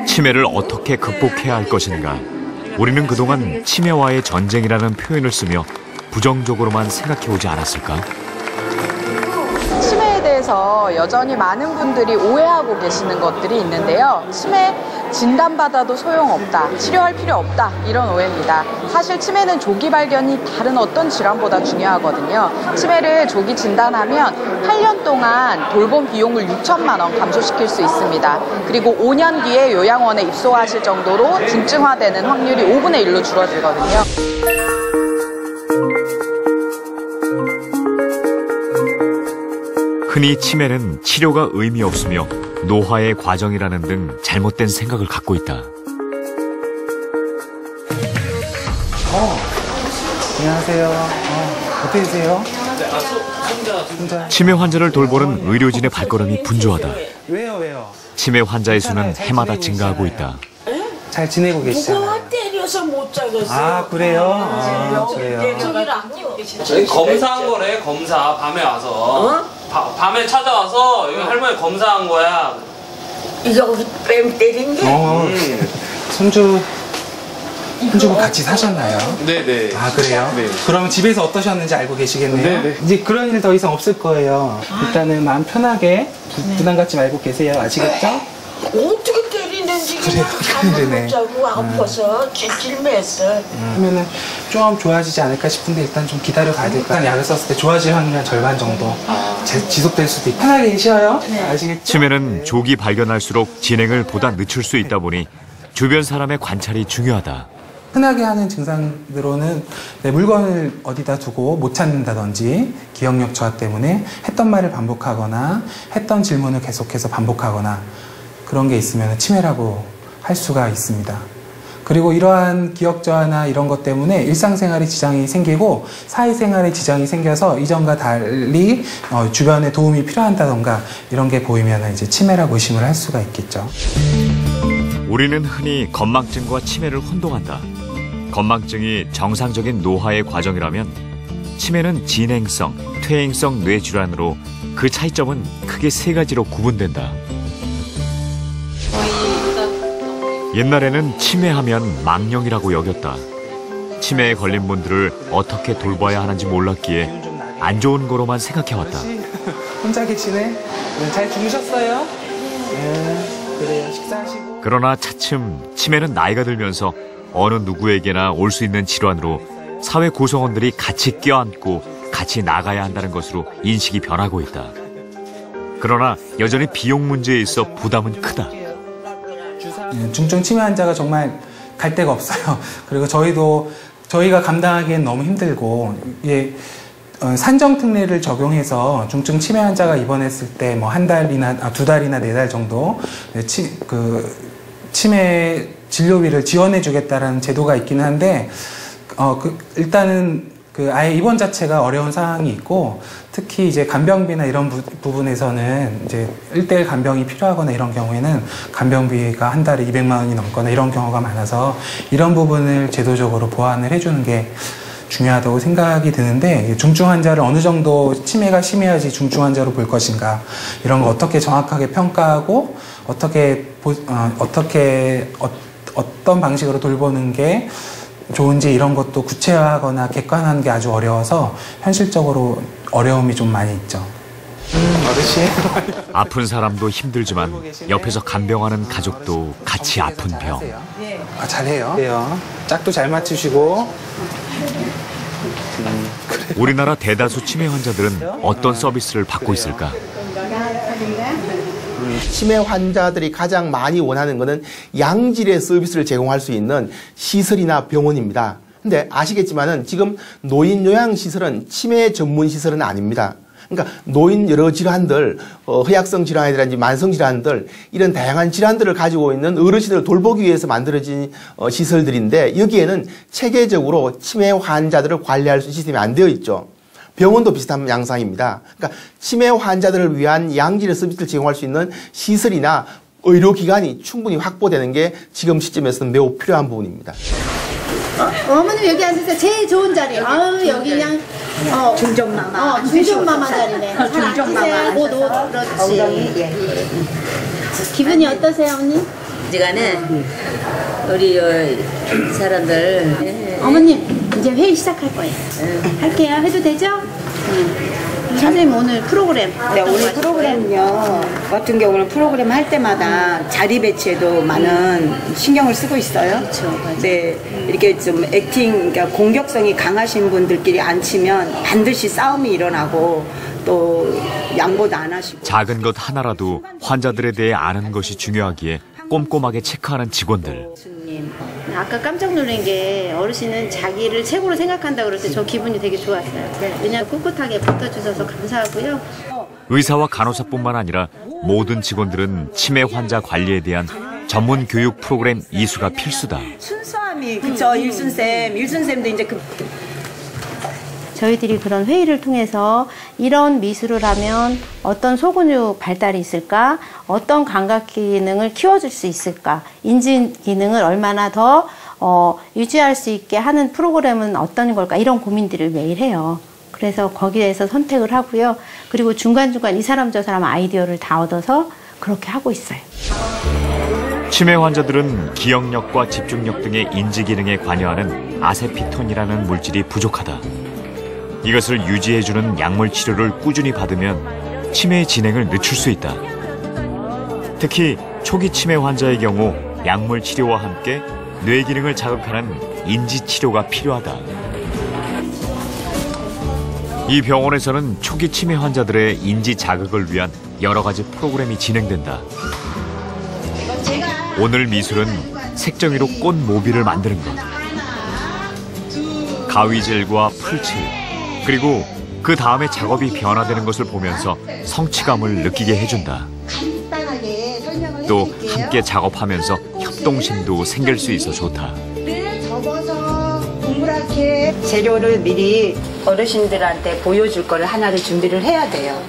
치매를 어떻게 극복해야 할 것인가? 우리는 그동안 치매와의 전쟁이라는 표현을 쓰며 부정적으로만 생각해오지 않았을까? 치매에 대해서 여전히 많은 분들이 오해하고 계시는 것들이 있는데요. 치매 진단받아도 소용없다, 치료할 필요 없다, 이런 오해입니다. 사실 치매는 조기 발견이 다른 어떤 질환보다 중요하거든요. 치매를 조기 진단하면 8년 동안 돌봄 비용을 6천만 원 감소시킬 수 있습니다. 그리고 5년 뒤에 요양원에 입소하실 정도로 중증화되는 확률이 5분의 1로 줄어들거든요. 흔히 치매는 치료가 의미 없으며 노화의 과정이라는 등 잘못된 생각을 갖고 있다. 안녕하세요. 어떻게 되세요? 치매 환자를 돌보는 의료진의 발걸음이 분주하다. 왜요? 치매 환자의 수는 해마다 증가하고 있다. 잘 지내고 계시잖아요. 누가 때려서 못 자겠어요. 아, 그래요? 그래요. 저희 검사한 거래, 검사. 밤에 와서. 밤에 찾아와서 여기 할머니 검사한 거야. 이거 뺨 때린 게? 손주가 같이 사셨나요? 네네. 아, 그래요? 네. 그럼 집에서 어떠셨는지 알고 계시겠네요? 네네. 이제 그런 일 더 이상 없을 거예요. 일단은 마음 편하게 부담 갖지 말고 계세요. 아시겠죠? 어떻게 때리는지 그냥 잠을 못 자고 아파서 찔찔맸어. 그러면은 좀 좋아지지 않을까 싶은데 일단 좀 기다려 가야 될 거예요. 약을 썼을 때 좋아질 확률이 한 절반 정도 지속될 수도 있고. 편하게 쉬어요. 아시겠죠? 치매는 조기 발견할수록 진행을 보다 늦출 수 있다 보니 주변 사람의 관찰이 중요하다. 흔하게 하는 증상으로는 물건을 어디다 두고 못 찾는다든지 기억력 저하 때문에 했던 말을 반복하거나 했던 질문을 계속해서 반복하거나 그런 게 있으면 치매라고 할 수가 있습니다. 그리고 이러한 기억 저하나 이런 것 때문에 일상생활에 지장이 생기고 사회생활에 지장이 생겨서 이전과 달리 주변에 도움이 필요한다던가 이런 게 보이면 이제 치매라고 의심을 할 수가 있겠죠. 우리는 흔히 건망증과 치매를 혼동한다. 건망증이 정상적인 노화의 과정이라면 치매는 진행성, 퇴행성 뇌질환으로 그 차이점은 크게 세 가지로 구분된다. 옛날에는 치매하면 망령이라고 여겼다. 치매에 걸린 분들을 어떻게 돌봐야 하는지 몰랐기에 안 좋은 거로만 생각해왔다. 혼자 계시네? 잘 주무셨어요? 그래요. 식사하시고. 그러나 차츰 치매는 나이가 들면서 어느 누구에게나 올 수 있는 질환으로 사회 구성원들이 같이 껴안고 같이 나가야 한다는 것으로 인식이 변하고 있다. 그러나 여전히 비용 문제에 있어 부담은 크다. 중증 치매 환자가 정말 갈 데가 없어요. 그리고 저희가 감당하기엔 너무 힘들고, 이게 산정 특례를 적용해서 중증 치매 환자가 입원했을 때 뭐 한 달이나 2달이나 4달 정도 치매 진료비를 지원해 주겠다라는 제도가 있기는 한데, 일단은 아예 입원 자체가 어려운 상황이 있고, 특히 이제 간병비나 이런 부분에서는 이제 1:1 간병이 필요하거나 이런 경우에는 간병비가 한 달에 200만 원이 넘거나 이런 경우가 많아서 이런 부분을 제도적으로 보완을 해주는 게 중요하다고 생각이 드는데, 중증 환자를 어느 정도 치매가 심해야지 중증 환자로 볼 것인가, 이런 거 어떻게 정확하게 평가하고 어떤 방식으로 돌보는 게 좋은지 이런 것도 구체화하거나 객관화하는 게 아주 어려워서 현실적으로 어려움이 좀 많이 있죠. 어르신. 아픈 사람도 힘들지만 옆에서 간병하는 가족도 같이 아픈 병. 잘해요. 짝도 잘 맞추시고. 우리나라 대다수 치매 환자들은 어떤 서비스를 받고 있을까? 치매 환자들이 가장 많이 원하는 것은 양질의 서비스를 제공할 수 있는 시설이나 병원입니다. 근데 아시겠지만은 지금 노인 요양시설은 치매 전문 시설은 아닙니다. 그러니까 노인 여러 질환들, 허약성 질환이라든지 만성 질환들, 이런 다양한 질환들을 가지고 있는 어르신들을 돌보기 위해서 만들어진 시설들인데, 여기에는 체계적으로 치매 환자들을 관리할 수 있는 시스템이 안 되어 있죠. 병원도 비슷한 양상입니다. 그러니까 치매 환자들을 위한 양질의 서비스를 제공할 수 있는 시설이나 의료기관이 충분히 확보되는 게 지금 시점에서는 매우 필요한 부분입니다. 어머님 여기 앉으세요. 제일 좋은 자리. 아유 여기 그냥 중종마마. 중종마마 자리네. 중종마마. 그렇지. 기분이 어떠세요, 언니? 시간에 우리 사람들. 어머님 이제 회의 시작할 거예요. 할게요. 해도 되죠? 선생님 오늘 프로그램 네, 오늘 프로그램은요, 같은 경우는 프로그램 할 때마다 자리 배치에도 많은 신경을 쓰고 있어요. 그렇죠. 네, 이렇게 좀 그러니까 공격성이 강하신 분들끼리 앉히면 반드시 싸움이 일어나고 또 양보도 안 하시고. 작은 것 하나라도 환자들에 대해 아는 것이 중요하기에 꼼꼼하게 체크하는 직원들. 아까 깜짝 놀란 게 어르신은 자기를 최고로 생각한다고 그럴 때 저 기분이 되게 좋았어요. 왜냐하면 꿋꿋하게 붙어주셔서 감사하고요. 의사와 간호사뿐만 아니라 모든 직원들은 치매 환자 관리에 대한 전문 교육 프로그램 이수가 필수다. 순수함이 그쵸. 일순쌤도 이제 저희들이 그런 회의를 통해서 이런 미술을 하면 어떤 소근육 발달이 있을까? 어떤 감각 기능을 키워줄 수 있을까? 인지 기능을 얼마나 더 유지할 수 있게 하는 프로그램은 어떤 걸까? 이런 고민들을 매일 해요. 그래서 거기에서 선택을 하고요. 그리고 중간중간 이 사람 저 사람 아이디어를 다 얻어서 그렇게 하고 있어요. 치매 환자들은 기억력과 집중력 등의 인지 기능에 관여하는 아세피톤이라는 물질이 부족하다. 이것을 유지해주는 약물 치료를 꾸준히 받으면 치매의 진행을 늦출 수 있다. 특히 초기 치매 환자의 경우 약물 치료와 함께 뇌 기능을 자극하는 인지 치료가 필요하다. 이 병원에서는 초기 치매 환자들의 인지 자극을 위한 여러 가지 프로그램이 진행된다. 오늘 미술은 색종이로 꽃 모비를 만드는 것. 가위젤과 풀칠, 그리고 그 다음에 작업이 변화되는 것을 보면서 성취감을 느끼게 해준다. 또 함께 작업하면서 협동심도 생길 수 있어 좋다. 접어서 동그랗게 재료를 미리 어르신들한테 보여줄 거를 하나를 준비를 해야 돼요.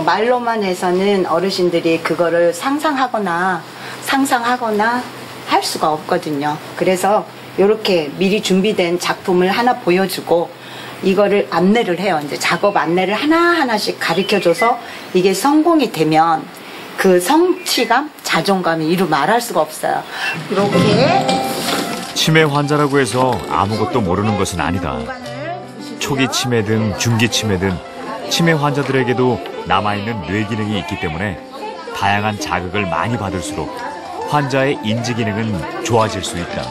말로만 해서는 어르신들이 그거를 상상하거나 할 수가 없거든요. 그래서 이렇게 미리 준비된 작품을 하나 보여주고 이거를 안내를 해요. 이제 작업 안내를 하나하나씩 가르쳐줘서 이게 성공이 되면 그 성취감, 자존감이 이루 말할 수가 없어요. 이렇게. 치매 환자라고 해서 아무것도 모르는 것은 아니다. 초기 치매든 중기 치매든 치매 환자들에게도 남아있는 뇌 기능이 있기 때문에 다양한 자극을 많이 받을수록 환자의 인지 기능은 좋아질 수 있다.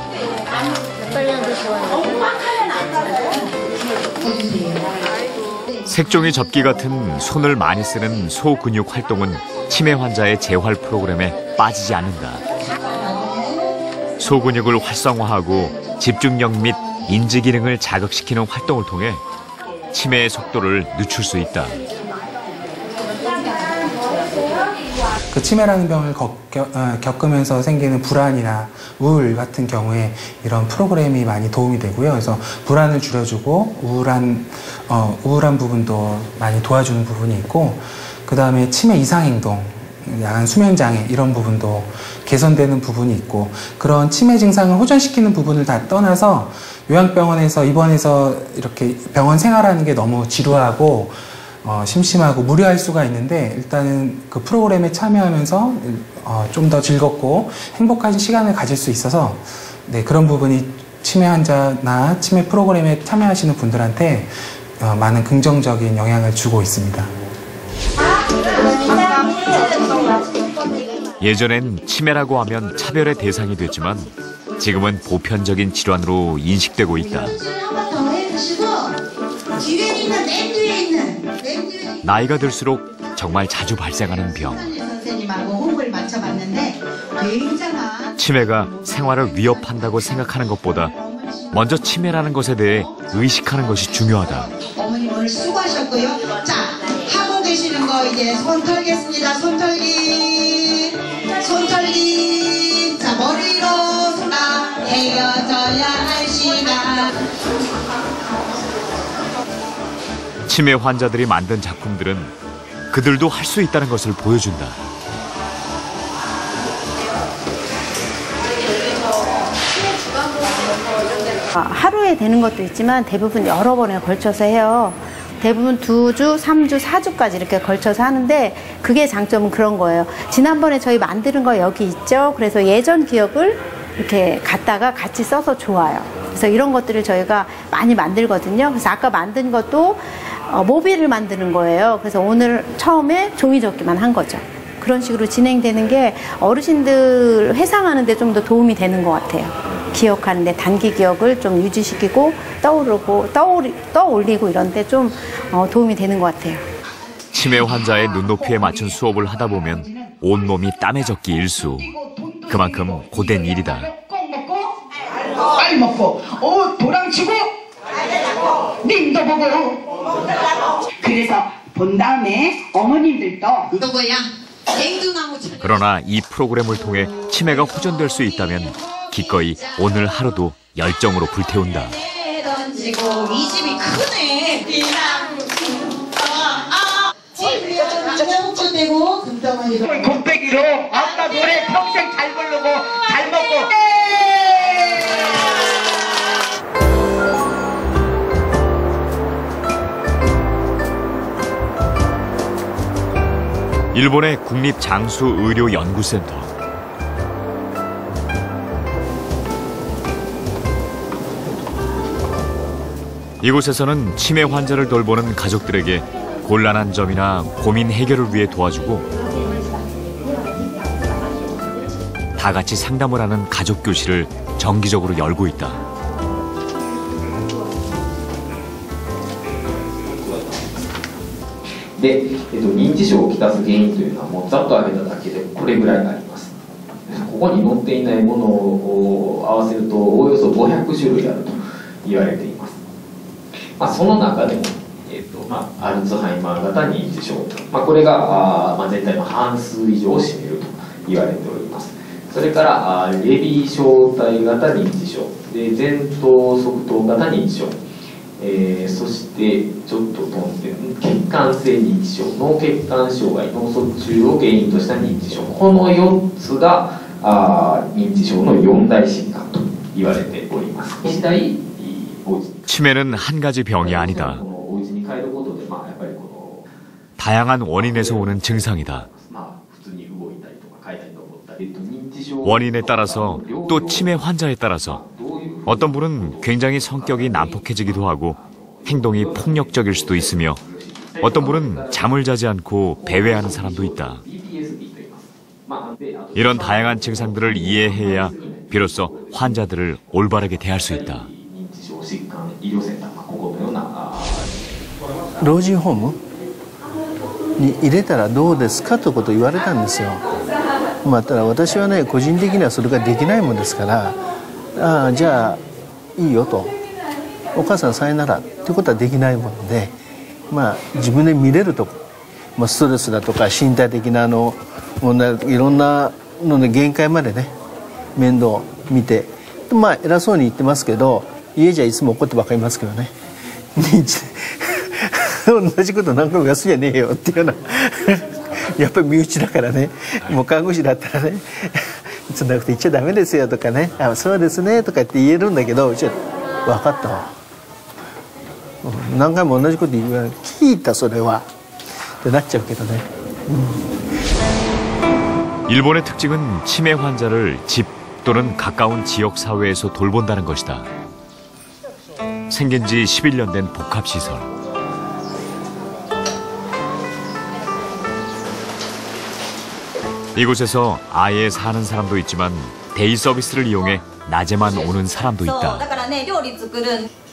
색종이 접기 같은 손을 많이 쓰는 소근육 활동은 치매 환자의 재활 프로그램에 빠지지 않는다. 소근육을 활성화하고 집중력 및 인지 기능을 자극시키는 활동을 통해 치매의 속도를 늦출 수 있다. 그 치매라는 병을 겪으면서 생기는 불안이나 우울 같은 경우에 이런 프로그램이 많이 도움이 되고요. 그래서 불안을 줄여주고 우울한 부분도 많이 도와주는 부분이 있고, 그 다음에 치매 이상행동, 야간 수면장애 이런 부분도 개선되는 부분이 있고, 그런 치매 증상을 호전시키는 부분을 다 떠나서 요양병원에서 입원해서 이렇게 병원 생활하는 게 너무 지루하고 심심하고 무료할 수가 있는데, 일단은 그 프로그램에 참여하면서 좀 더 즐겁고 행복한 시간을 가질 수 있어서 그런 부분이 치매 환자나 치매 프로그램에 참여하시는 분들한테 많은 긍정적인 영향을 주고 있습니다. 예전엔 치매라고 하면 차별의 대상이 됐지만 지금은 보편적인 질환으로 인식되고 있다. 나이가 들수록 정말 자주 발생하는 병. 치매가 생활을 위협한다고 생각하는 것보다 먼저 치매라는 것에 대해 의식하는 것이 중요하다. 어머님 오늘 수고하셨고요. 자, 하고 계시는 거 이제 손 털겠습니다. 손 털기. 손 털기. 자, 머리로 헤어져야 할 시간. 치매 환자들이 만든 작품들은 그들도 할 수 있다는 것을 보여준다. 하루에 되는 것도 있지만 대부분 여러 번에 걸쳐서 해요. 대부분 2주, 3주, 4주까지 이렇게 걸쳐서 하는데, 그게 장점은 그런 거예요. 지난번에 저희 만드는 거 여기 있죠. 그래서 예전 기억을 이렇게 갖다가 같이 써서 좋아요. 그래서 이런 것들을 저희가 많이 만들거든요. 그래서 아까 만든 것도 모빌을 만드는 거예요. 그래서 오늘 처음에 종이접기만 한 거죠. 그런 식으로 진행되는 게 어르신들 회상하는 데 좀 더 도움이 되는 것 같아요. 기억하는데 단기 기억을 좀 유지시키고 떠올리고 이런 데 좀 도움이 되는 것 같아요. 치매 환자의 눈높이에 맞춘 수업을 하다 보면 온몸이 땀에 젖기 일수. 그만큼 고된 일이다. 빨리 먹고, 도랑치고, 님도 보고. 그래서 본 다음에 어머님들도 누구야? 그러나 이 프로그램을 통해 치매가 호전될 수 있다면 기꺼이 오늘 하루도 열정으로 불태운다. 던지고 이 집이 크네. 되고 금덩어리로 곱빼기로 아빠 노래 평생 잘 부르고 잘 먹고. 일본의 국립장수의료연구센터. 이곳에서는 치매 환자를 돌보는 가족들에게 곤란한 점이나 고민 해결을 위해 도와주고, 다 같이 상담을 하는 가족 교실을 정기적으로 열고 있다.で、認知症をきたす原因というのはもうざっと挙げただけでこれぐらいあります。ここに載っていないものを合わせるとおおよそ500種類あると言われています。その中でも、アルツハイマー型認知症、これが全体の半数以上を占めると言われております。それからレビー小体型認知症で前頭側頭型認知症、そしてちょっと飛んで血管性認知症、脳血管障害、脳卒中を原因とした認知症、この4つが認知症の4大疾患と言われております。치매는 한 가지 병이 아니다. 다양한 원인에서 오는 증상이다. 원인에 따라서 또 치매 환자에 따라서 어떤 분은 굉장히 성격이 난폭해지기도 하고 행동이 폭력적일 수도 있으며 어떤 분은 잠을 자지 않고 배회하는 사람도 있다. 이런 다양한 증상들을 이해해야 비로소 환자들을 올바르게 대할 수 있다. 老人ホームに入れたらどうですかということを言われたんですよ。ただ私はね個人的にはそれができないもんですからじゃあいいよとお母さんさよならっていうことはできないもので自分で見れるとこ、ストレスだとか身体的な問題いろんなので限界までね面倒見て偉そうに言ってますけど家じゃいつも怒ってばっかりいますけどね同じこと何回もやすじゃねえよっていうようなやっぱり身内だからねもう看護師だったらねそんなこと言っちゃダメですよとかねそうですねとかって言えるんだけど分かったわ何回も同じこと言うから聞いたそれはってなっちゃうけどね。일본의 특징은 치매 환자를 집 또는 가까운 지역 사회에서 돌본다는 것이다. 생긴 지 11년 된 복합시설. 이곳에서 아예 사는 사람도 있지만 데이 서비스를 이용해 낮에만 오는 사람도 있다.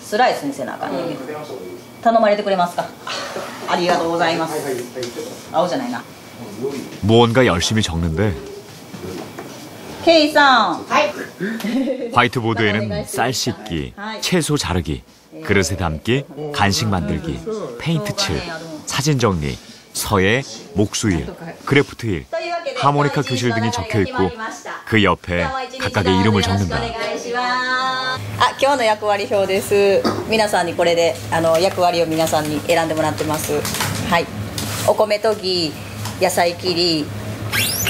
スライスにせなあかんねんけど頼まれてくれますかありがとうございます青じゃないな 무언가 열심히 적는데 케이さん 화이트보드에는 쌀 씻기, 채소 자르기, 그릇에 담기, 간식 만들기, 페인트 칠, 사진 정리, 서예, 목수일, 그래프트일, 하모니카 교실 등이 적혀있고 그 옆에 각각의 이름을 적는다. 今日の役割表です。皆さんにこれで役割を皆さんに選んでもらってます。はい。お米研ぎ、野菜切り、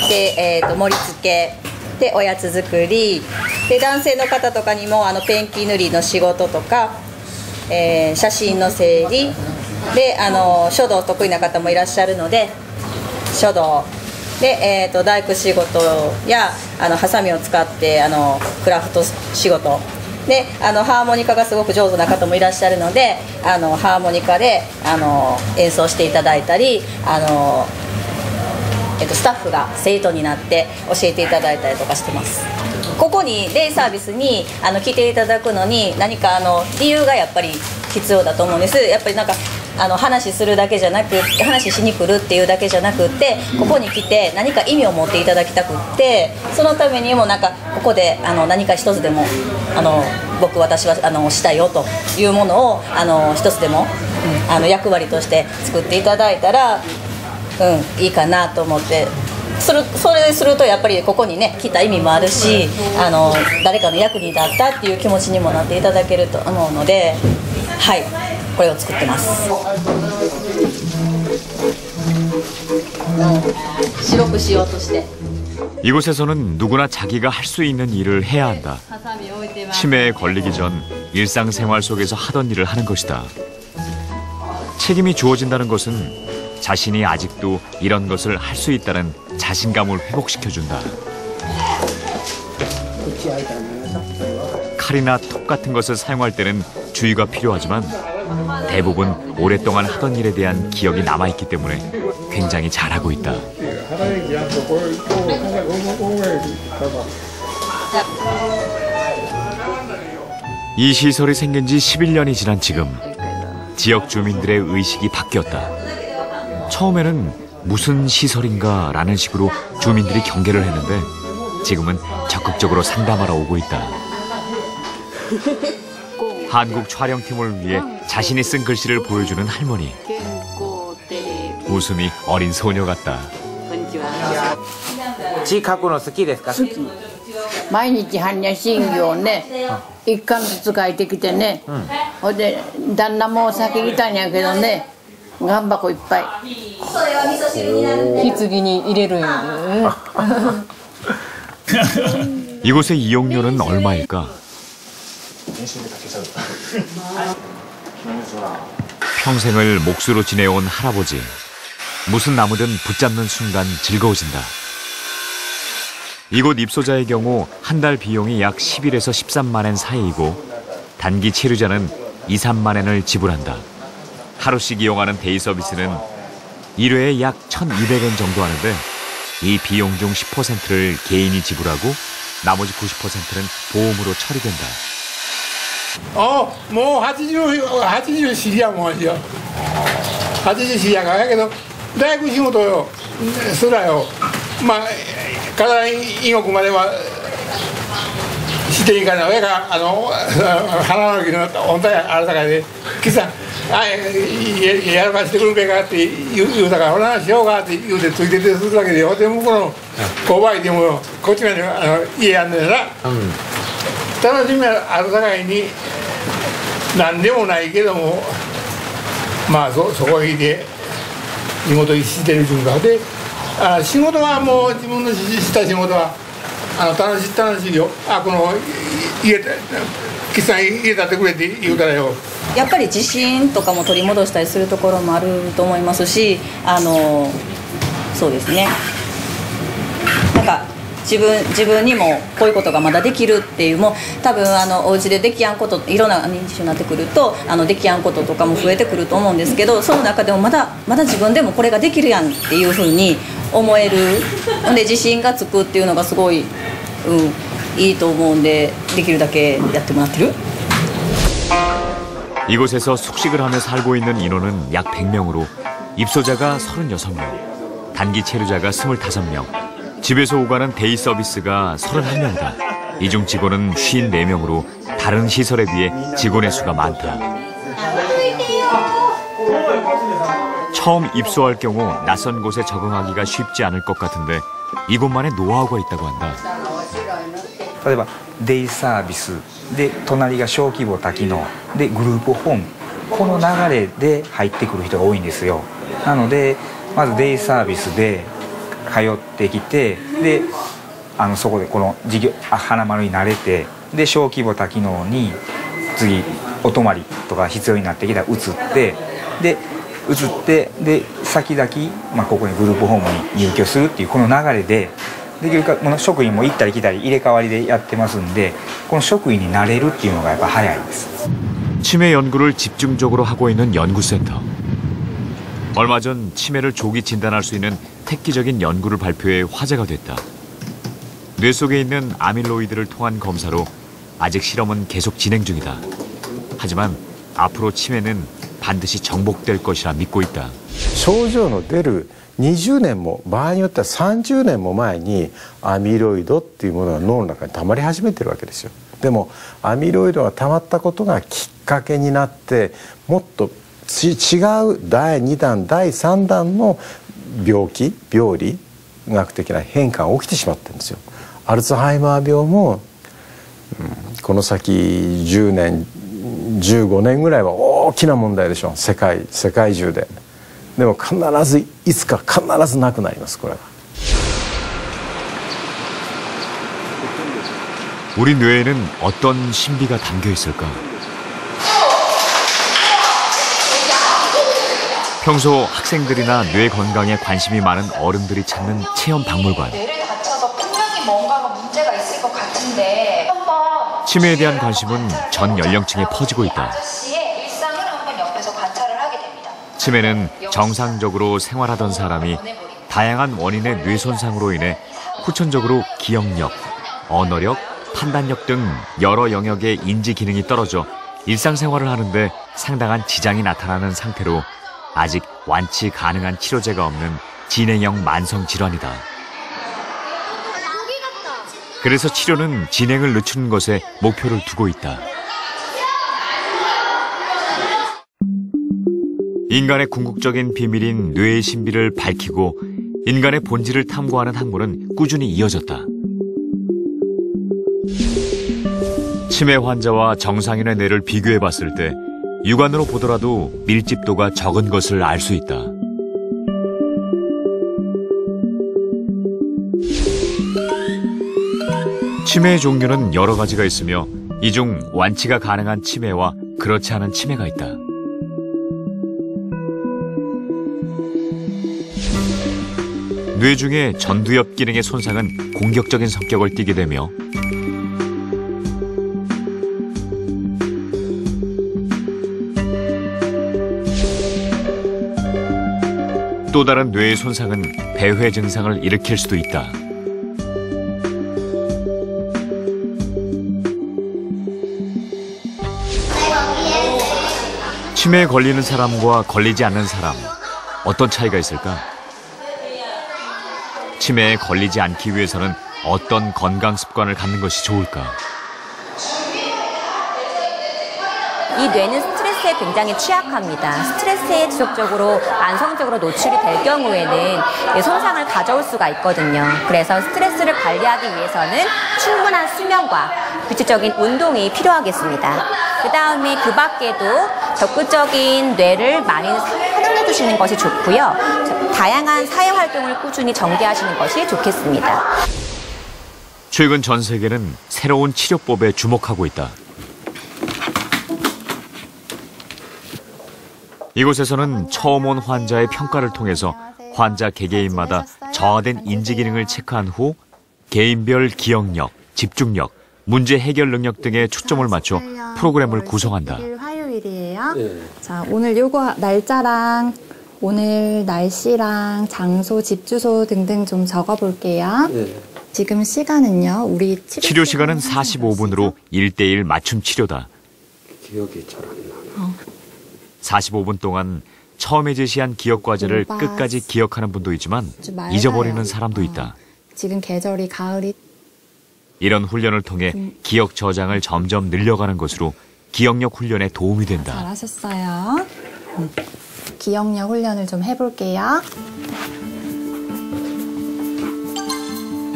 で盛り付け、でおやつ作り、で男性の方とかにもペンキ塗りの仕事とか、写真の整理、で書道得意な方もいらっしゃるので書道。で大工仕事やハサミを使ってクラフト仕事でハーモニカがすごく上手な方もいらっしゃるのでハーモニカで演奏していただいたりスタッフが生徒になって教えていただいたりとかしてます。ここにデイサービスに来ていただくのに何か理由がやっぱり必要だと思うんです。やっぱりなんか話するだけじゃなく話しに来るっていうだけじゃなくってここに来て何か意味を持っていただきたくってそのためにもなんかここで何か一つでも私はしたいよというものを一つでも役割として作っていただいたらいいかなと思ってそれするとやっぱりここにね来た意味もあるし誰かの役に立ったっていう気持ちにもなっていただけると思うのではいこれを作ってます。白くしようとして 이곳에서는 누구나 자기가 할 수 있는 일을 해야 한다. 치매에 걸리기 전 일상생활 속에서 하던 일을 하는 것이다. 책임이 주어진다는 것은 자신이 아직도 이런 것을 할 수 있다는 자신감을 회복시켜준다. 칼이나 톱 같은 것을 사용할 때는 주의가 필요하지만 대부분 오랫동안 하던 일에 대한 기억이 남아있기 때문에 굉장히 잘하고 있다. 이 시설이 생긴 지 11년이 지난 지금 지역 주민들의 의식이 바뀌었다. 처음에는 무슨 시설인가 라는 식으로 주민들이 경계를 했는데 지금은 적극적으로 상담하러 오고 있다. 한국 촬영팀을 위해 자신이 쓴 글씨를 보여주는 할머니. 웃음이 어린 소녀 같다. 字書くの好きですか？好き。毎日般若心経をね、一巻ずつ書いてきてね。ほんで旦那もお酒来たんやけどね、頑箱いっぱい。棺に入れるんやね。 이곳의 이용료는 얼마일까? 평생을 몫으로 지내온 할아버지. 무슨 나무든 붙잡는 순간 즐거워진다. 이곳 입소자의 경우 한 달 비용이 약 11에서 13만 엔 사이이고 단기 치료자는 2, 3만 엔을 지불한다. 하루씩 이용하는 데이 서비스는 1회에 약 1,200엔 정도 하는데 이 비용 중 10%를 개인이 지불하고 나머지 90%는 보험으로 처리된다. もう80過ぎやもんよ。80過ぎやからやけど大工仕事よすらよ。まあ体に動くまではしていいかな。上が鼻の毛の温度やあれだからで、キさんやらかしてくるべかって言うたから、ほらしようかって言うてついててするだけで、ほんで向こうの購買でもこっち側に家やんねんな。楽しみはあるさかいに何でもないけども、まあそこへいて仕事してる順番で、仕事はもう自分のした仕事は楽しいよ。この家岸さん家建てくれって言うたらよ。やっぱり自信とかも取り戻したりするところもあると思いますし、そうですね。なんか自分にもこういうことがまだできるっていう、もう多分お家でできやんこと、いろんな認知症になってくるとできやんこととかも増えてくると思うんですけど、その中でもまだ自分でもこれができるやんっていうふうに思えるで、自信がつくっていうのがすごい、いいと思うんで、できるだけやってもらってる。 이곳에서 숙식을 하며 살고 있는 인원은 약 100명으로 입소자가 36명, 단기 체류자가 25명, 집에서 오가는 데이 서비스가 31명이다. 이 중 직원은 54명으로 다른 시설에 비해 직원의 수가 많다. 처음 입소할 경우 낯선 곳에 적응하기가 쉽지 않을 것 같은데 이곳만의 노하우가 있다고 한다. 例えばデイサービスで隣が小規模多機能でグループホーム、この流れで入ってくる人が多いんですよ。なのでまずデイサービスで通ってきて、でそこでこの事業花丸に慣れて、で小規模多機能に次お泊まりとか必要になってきたら移ってで先々、ここにグループホームに入居するっていうこの流れで。 できるかこの職員も行ったり来たり入れ替わりでやってますんで、この職員になれるっていうのがやっぱ早いです。 치매 연구를 집중적으로 하고 있는 연구센터. 얼마 전 치매를 조기 진단할 수 있는 획기적인 연구를 발표해 화제가 됐다. 뇌 속에 있는 아밀로이드를 통한 검사로 아직 실험은 계속 진행 중이다. 하지만 앞으로 치매는 반드시 정복될 것이라 믿고 있다. 症状の出る 20年も場合によっては30年も前にアミロイドっていうものが脳の中に溜まり始めてるわけですよ。でもアミロイドが溜まったことがきっかけになってもっと違う第2弾第3弾の病理学的な変化が起きてしまってるんですよ。アルツハイマー病も、この先10年15年ぐらいは大きな問題でしょう、世界中で。 でも必ずいつか必ずなくなりますこれは。 우리 뇌에는 어떤 신비가 담겨 있을까? 평소 학생들이나 뇌 건강에 관심이 많은 어른들이 찾는 체험 박물관. 뇌를 다쳐서 분명히 뭔가가 문제가 있을 것 같은데 한번 치매에 대한 관심은 전 연령층에 퍼지고 있다. 치매는 정상적으로 생활하던 사람이 다양한 원인의 뇌 손상으로 인해 후천적으로 기억력, 언어력, 판단력 등 여러 영역의 인지 기능이 떨어져 일상생활을 하는데 상당한 지장이 나타나는 상태로 아직 완치 가능한 치료제가 없는 진행형 만성 질환이다. 그래서 치료는 진행을 늦추는 것에 목표를 두고 있다. 인간의 궁극적인 비밀인 뇌의 신비를 밝히고 인간의 본질을 탐구하는 학문은 꾸준히 이어졌다. 치매 환자와 정상인의 뇌를 비교해봤을 때 육안으로 보더라도 밀집도가 적은 것을 알 수 있다. 치매의 종류는 여러 가지가 있으며 이 중 완치가 가능한 치매와 그렇지 않은 치매가 있다. 뇌 중에 전두엽 기능의 손상은 공격적인 성격을 띠게 되며 또 다른 뇌의 손상은 배회 증상을 일으킬 수도 있다. 치매에 걸리는 사람과 걸리지 않는 사람, 어떤 차이가 있을까? 치매에 걸리지 않기 위해서는 어떤 건강 습관을 갖는 것이 좋을까? 이 뇌는 스트레스에 굉장히 취약합니다. 스트레스에 지속적으로 만성적으로 노출이 될 경우에는 손상을 가져올 수가 있거든요. 그래서 스트레스를 관리하기 위해서는 충분한 수면과 규칙적인 운동이 필요하겠습니다. 그 다음에 그 밖에도 적극적인 뇌를 많이 활용해 주시는 것이 좋고요. 다양한 사회활동을 꾸준히 전개하시는 것이 좋겠습니다. 최근 전 세계는 새로운 치료법에 주목하고 있다. 이곳에서는 처음 온 환자의 평가를 통해서 환자 개개인마다 저하된 인지 기능을 체크한 후 개인별 기억력, 집중력, 문제 해결 능력 등에 초점을 맞춰 프로그램을 구성한다. 화요일이에요. 자, 오늘 요거 날짜랑 오늘 날씨랑 장소, 집 주소 등등 좀 적어볼게요. 지금 시간은요, 우리 치료 시간은 45분으로 1:1 맞춤 치료다. 기억이 잘 안 나네. 45분 동안 처음에 제시한 기억 과제를 끝까지 기억하는 분도 있지만 잊어버리는 사람도 있다. 지금 계절이 가을이. 이런 훈련을 통해 기억 저장을 점점 늘려가는 것으로 기억력 훈련에 도움이 된다. 잘하셨어요. 기억력 훈련을 좀 해볼게요.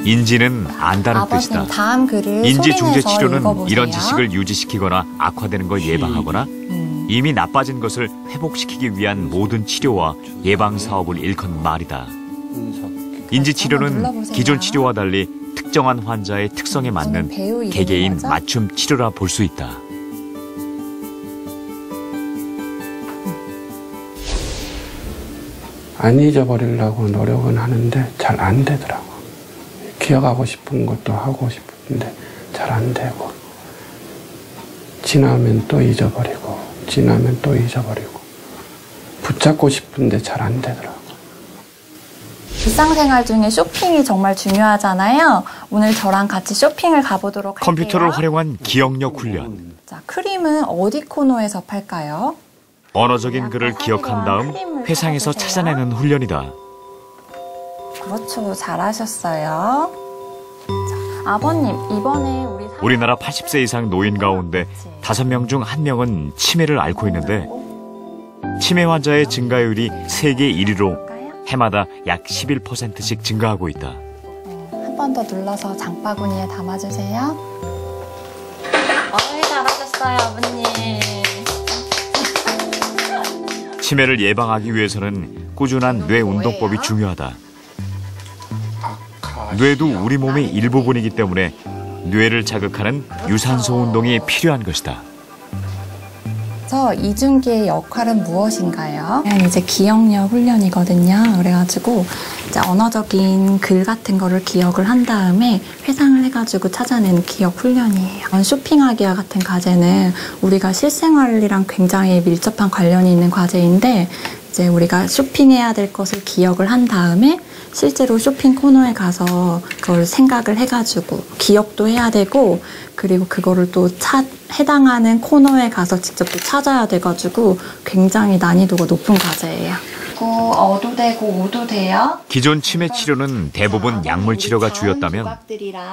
인지는 안다는 뜻이다. 다음 글을 인지 중재 치료는 읽어보세요. 이런 지식을 유지시키거나 악화되는 걸 예방하거나 이미 나빠진 것을 회복시키기 위한 모든 치료와 예방 사업을 일컫는 말이다. 인지 치료는 기존 치료와 달리 특정한 환자의 특성에 맞는 개개인 맞춤 치료라 볼 수 있다. 안 잊어버리려고 노력은 하는데 잘 안 되더라고. 기억하고 싶은 것도 하고 싶은데 잘 안 되고, 지나면 또 잊어버리고, 지나면 또 잊어버리고, 붙잡고 싶은데 잘 안 되더라고. 일상생활 중에 쇼핑이 정말 중요하잖아요. 오늘 저랑 같이 쇼핑을 가보도록 할게요. 컴퓨터를 활용한 기억력 훈련. 자, 크림은 어디 코너에서 팔까요? 언어적인 글을 기억한 다음 회상에서 찾아내는 훈련이다. 그렇죠. 잘하셨어요. 자, 아버님, 이번에 우리나라 80세 이상 노인 가운데 5명 중 1명은 치매를 앓고 있는데 치매 환자의 증가율이 세계 1위로 해마다 약 11%씩 증가하고 있다. 한 번 더 눌러서 장바구니에 담아주세요. 잘하셨어요, 아버님. 치매를 예방하기 위해서는 꾸준한 뇌 운동법이 중요하다. 뇌도 우리 몸의 일부분이기 때문에 뇌를 자극하는 유산소 운동이 필요한 것이다. 그래서 이중기의 역할은 무엇인가요? 이제 기억력 훈련이거든요. 그래가지고 이제 언어적인 글 같은 거를 기억을 한 다음에 회상을 해가지고 찾아내는 기억 훈련이에요. 쇼핑하기와 같은 과제는 우리가 실생활이랑 굉장히 밀접한 관련이 있는 과제인데, 이제 우리가 쇼핑해야 될 것을 기억을 한 다음에 실제로 쇼핑 코너에 가서 그걸 생각을 해가지고 기억도 해야 되고, 그리고 그거를 또 해당하는 코너에 가서 직접 또 찾아야 돼가지고 굉장히 난이도가 높은 과제예요. 어도 되고 오도 돼요. 기존 치매 치료는 대부분 약물 치료가 주였다면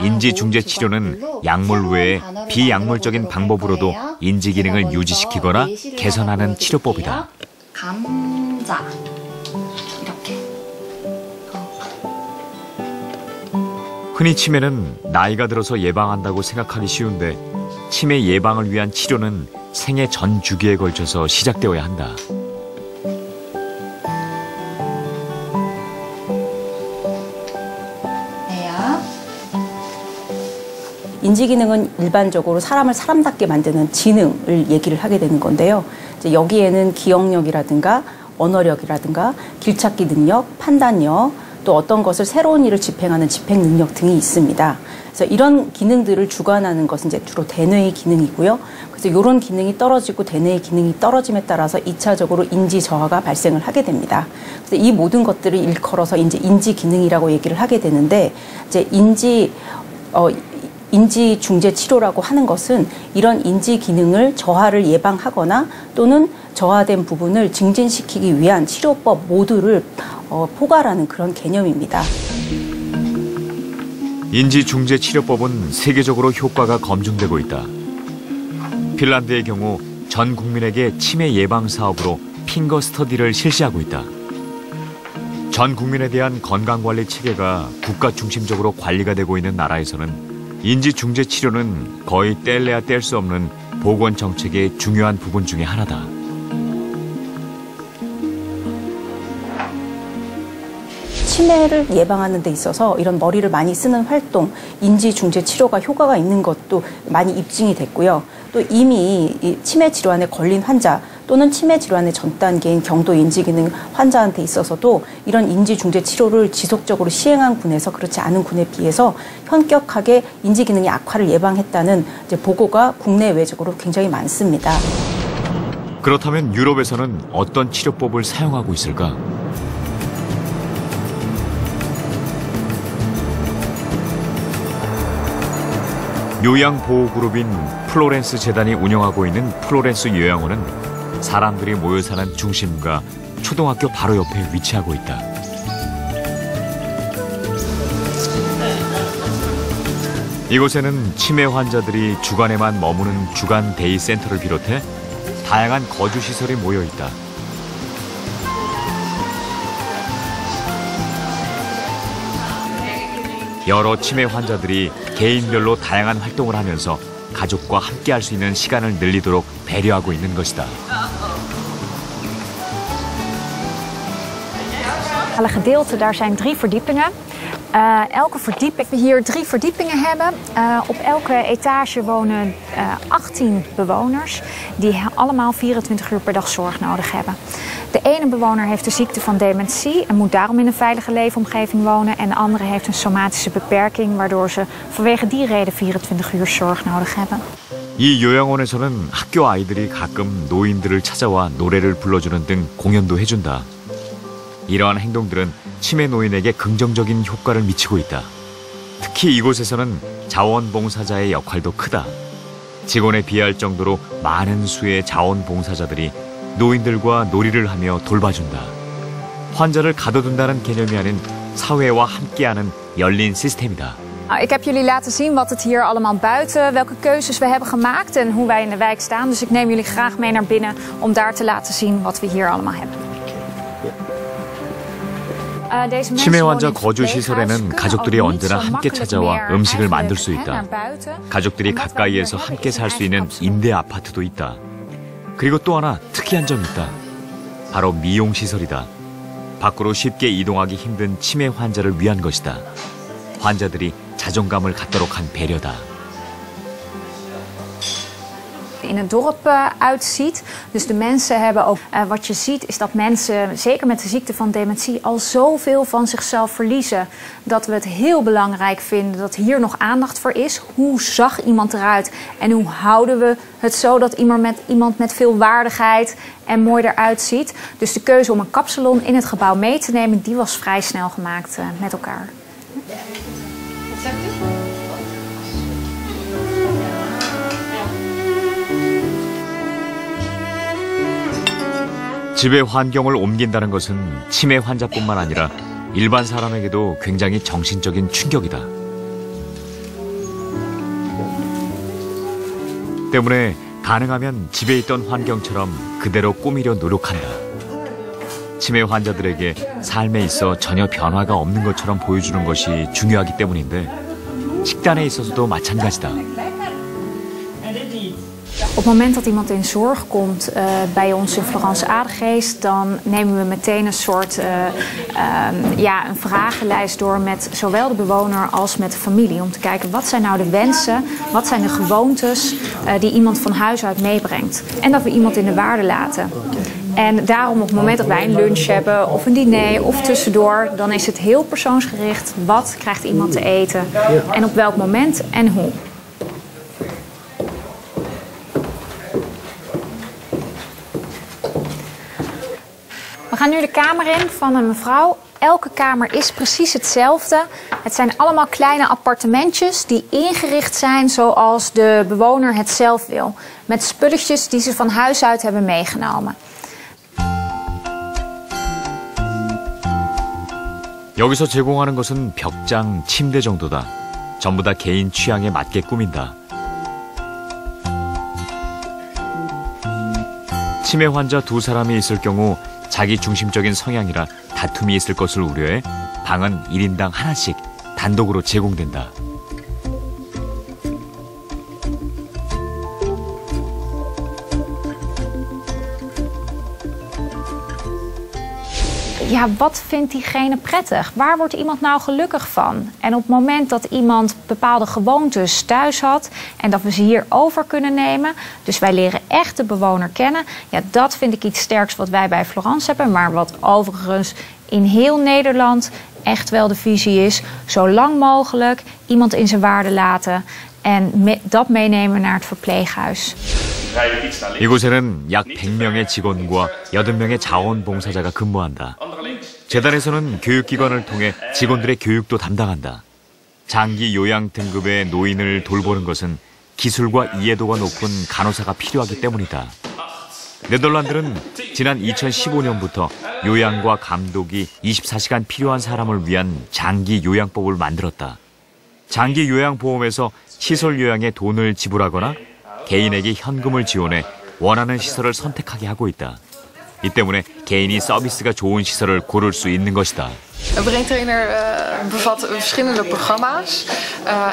인지 중재 치료는 약물 외에 비약물적인 방법으로도 인지 기능을 유지시키거나 개선하는 치료법이다. 감자 이렇게. 흔히 치매는 나이가 들어서 예방한다고 생각하기 쉬운데 치매 예방을 위한 치료는 생애 전 주기에 걸쳐서 시작되어야 한다. 인지기능은 일반적으로 사람을 사람답게 만드는 지능을 얘기를 하게 되는 건데요. 이제 여기에는 기억력이라든가 언어력이라든가 길찾기 능력, 판단력, 또 어떤 것을 새로운 일을 집행하는 집행 능력 등이 있습니다. 그래서 이런 기능들을 주관하는 것은 이제 주로 대뇌의 기능이고요. 그래서 이런 기능이 떨어지고 대뇌의 기능이 떨어짐에 따라서 2차적으로 인지 저하가 발생을 하게 됩니다. 그래서 이 모든 것들을 일컬어서 이제 인지 기능이라고 얘기를 하게 되는데, 이제 인지 중재 치료라고 하는 것은 이런 인지 기능을 저하를 예방하거나 또는 저하된 부분을 증진시키기 위한 치료법 모두를 포괄하는 그런 개념입니다. 인지중재치료법은 세계적으로 효과가 검증되고 있다. 핀란드의 경우 전 국민에게 치매 예방 사업으로 핑거 스터디를 실시하고 있다. 전 국민에 대한 건강관리 체계가 국가 중심적으로 관리가 되고 있는 나라에서는 인지중재치료는 거의 뗄래야 뗄 수 없는 보건정책의 중요한 부분 중에 하나다. 치매를 예방하는 데 있어서 이런 머리를 많이 쓰는 활동, 인지중재 치료가 효과가 있는 것도 많이 입증이 됐고요. 또 이미 이 치매 질환에 걸린 환자 또는 치매 질환의 전 단계인 경도 인지기능 환자한테 있어서도 이런 인지중재 치료를 지속적으로 시행한 군에서 그렇지 않은 군에 비해서 현격하게 인지기능의 악화를 예방했다는 이제 보고가 국내외적으로 굉장히 많습니다. 그렇다면 유럽에서는 어떤 치료법을 사용하고 있을까? 요양보호그룹인 플로렌스 재단이 운영하고 있는 플로렌스 요양원은 사람들이 모여 사는 중심가 초등학교 바로 옆에 위치하고 있다. 이곳에는 치매 환자들이 주간에만 머무는 주간 데이 센터를 비롯해 다양한 거주시설이 모여 있다. 여러 치매 환자들이 개인별로 다양한 활동을 하면서 가족과 함께 할 수 있는 시간을 늘리도록 배려하고 있는 것이다. Het gedeelte, daar zijn 3 verdiepingen. Elke verdieping, we hier 3 verdiepingen hebben. Op elke etage wonen 18 bewoners die allemaal 24 uur per dag zorg nodig hebben. De ene bewoner heeft de ziekte van dementie en moet daarom in een veilige leefomgeving wonen. En de andere heeft een somatische beperking waardoor ze vanwege die reden 24 uur zorg nodig hebben. 이 요양원에서는 학교 아이들이 가끔 노인들을 찾아와 노래를 불러주는 등 공연도 해준다. 이러한 행동들은 치매 노인에게 긍정적인 효과를 미치고 있다. 특히 이곳에서는 자원봉사자의 역할도 크다. 직원에 비할 정도로 많은 수의 자원봉사자들이 노인들과 놀이를 하며 돌봐준다. 환자를 가둬둔다는 개념이 아닌 사회와 함께하는 열린 시스템이다. Ik heb jullie laten zien wat het hier allemaal buiten, welke keuzes we hebben gemaakt en hoe wij in de wijk staan. Dus ik neem jullie graag mee naar binnen om daar te laten zien wat we hier allemaal hebben. 치매 환자 거주시설에는 가족들이 언제나 함께 찾아와 음식을 만들 수 있다. 가족들이 가까이에서 함께 살 수 있는 임대 아파트도 있다. 그리고 또 하나 특이한 점이 있다. 바로 미용시설이다. 밖으로 쉽게 이동하기 힘든 치매 환자를 위한 것이다. 환자들이 자존감을 갖도록 한 배려다. In het dorp uitziet. Dus de mensen hebben ook, wat je ziet is dat mensen, zeker met de ziekte van dementie, al zoveel van zichzelf verliezen. Dat we het heel belangrijk vinden dat hier nog aandacht voor is. Hoe zag iemand eruit en hoe houden we het zo dat iemand met veel waardigheid en mooi eruit ziet. Dus de keuze om een kapsalon in het gebouw mee te nemen, die was vrij snel gemaakt met elkaar. 집의 환경을 옮긴다는 것은 치매 환자뿐만 아니라 일반 사람에게도 굉장히 정신적인 충격이다. 때문에 가능하면 집에 있던 환경처럼 그대로 꾸미려 노력한다. 치매 환자들에게 삶에 있어 전혀 변화가 없는 것처럼 보여주는 것이 중요하기 때문인데 식단에 있어서도 마찬가지다. Op het moment dat iemand in zorg komt bij ons in Florence Adegeest, dan nemen we meteen een soort een vragenlijst door met zowel de bewoner als met de familie. Om te kijken wat zijn nou de wensen, wat zijn de gewoontes die iemand van huis uit meebrengt. En dat we iemand in de waarde laten. En daarom op het moment dat wij een lunch hebben of een diner of tussendoor, dan is het heel persoonsgericht. Wat krijgt iemand te eten en op welk moment en hoe. We gaan nu de kamer in van een mevrouw. Elke kamer is precies hetzelfde. Het zijn allemaal kleine appartementjes die ingericht zijn zoals de bewoner het zelf wil. Met spulletjes die ze van huis uit hebben meegenomen. 여기서 제공하는 것은 벽장, 침대 정도다. 전부 다 개인 취향에 맞게 꾸민다. 치매 환자 2사람이 있을 경우 자기 중심적인 성향이라 다툼이 있을 것을 우려해 방은 1인당 하나씩 단독으로 제공된다. Ja, wat vindt diegene prettig? Waar wordt iemand nou gelukkig van? En op het moment dat iemand bepaalde gewoontes thuis had en dat we ze hier over kunnen nemen, dus wij leren echt de bewoner kennen, ja, dat vind ik iets sterks wat wij bij Florence hebben, maar wat overigens in heel Nederland echt wel de visie is. Zo lang mogelijk iemand in zijn waarde laten en dat meenemen naar het verpleeghuis. 이곳에는 약 100명의 직원과 80명의 자원봉사자가 근무한다. 재단에서는 교육기관을 통해 직원들의 교육도 담당한다. 장기 요양 등급의 노인을 돌보는 것은 기술과 이해도가 높은 간호사가 필요하기 때문이다. 네덜란드는 지난 2015년부터 요양과 감독이 24시간 필요한 사람을 위한 장기 요양법을 만들었다. 장기 요양보험에서 시설 요양에 돈을 지불하거나 개인에게 현금을 지원해 원하는 시설을 선택하게 하고 있다. 이 때문에 개인이 서비스가 좋은 시설을 고를 수 있는 것이다. Braintrainer bevat verschillende programma's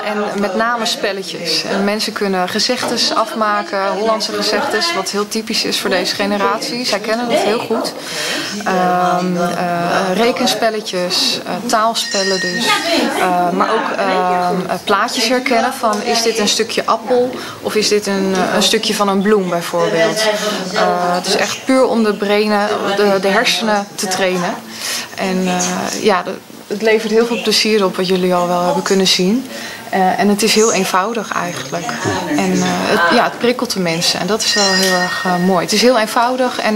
en met name spelletjes. En mensen kunnen gezegdes afmaken, Hollandse gezegdes, wat heel typisch is voor deze generatie. Zij kennen dat heel goed. Rekenspelletjes, taalspellen dus. Maar ook plaatjes herkennen van is dit een stukje appel of is dit een stukje van een bloem bijvoorbeeld. Het is echt puur om de hersenen te trainen. En ja, het levert heel veel plezier op wat jullie al wel hebben kunnen zien. En het is heel eenvoudig eigenlijk. En het prikkelt de mensen en dat is wel heel erg mooi. Het is heel eenvoudig en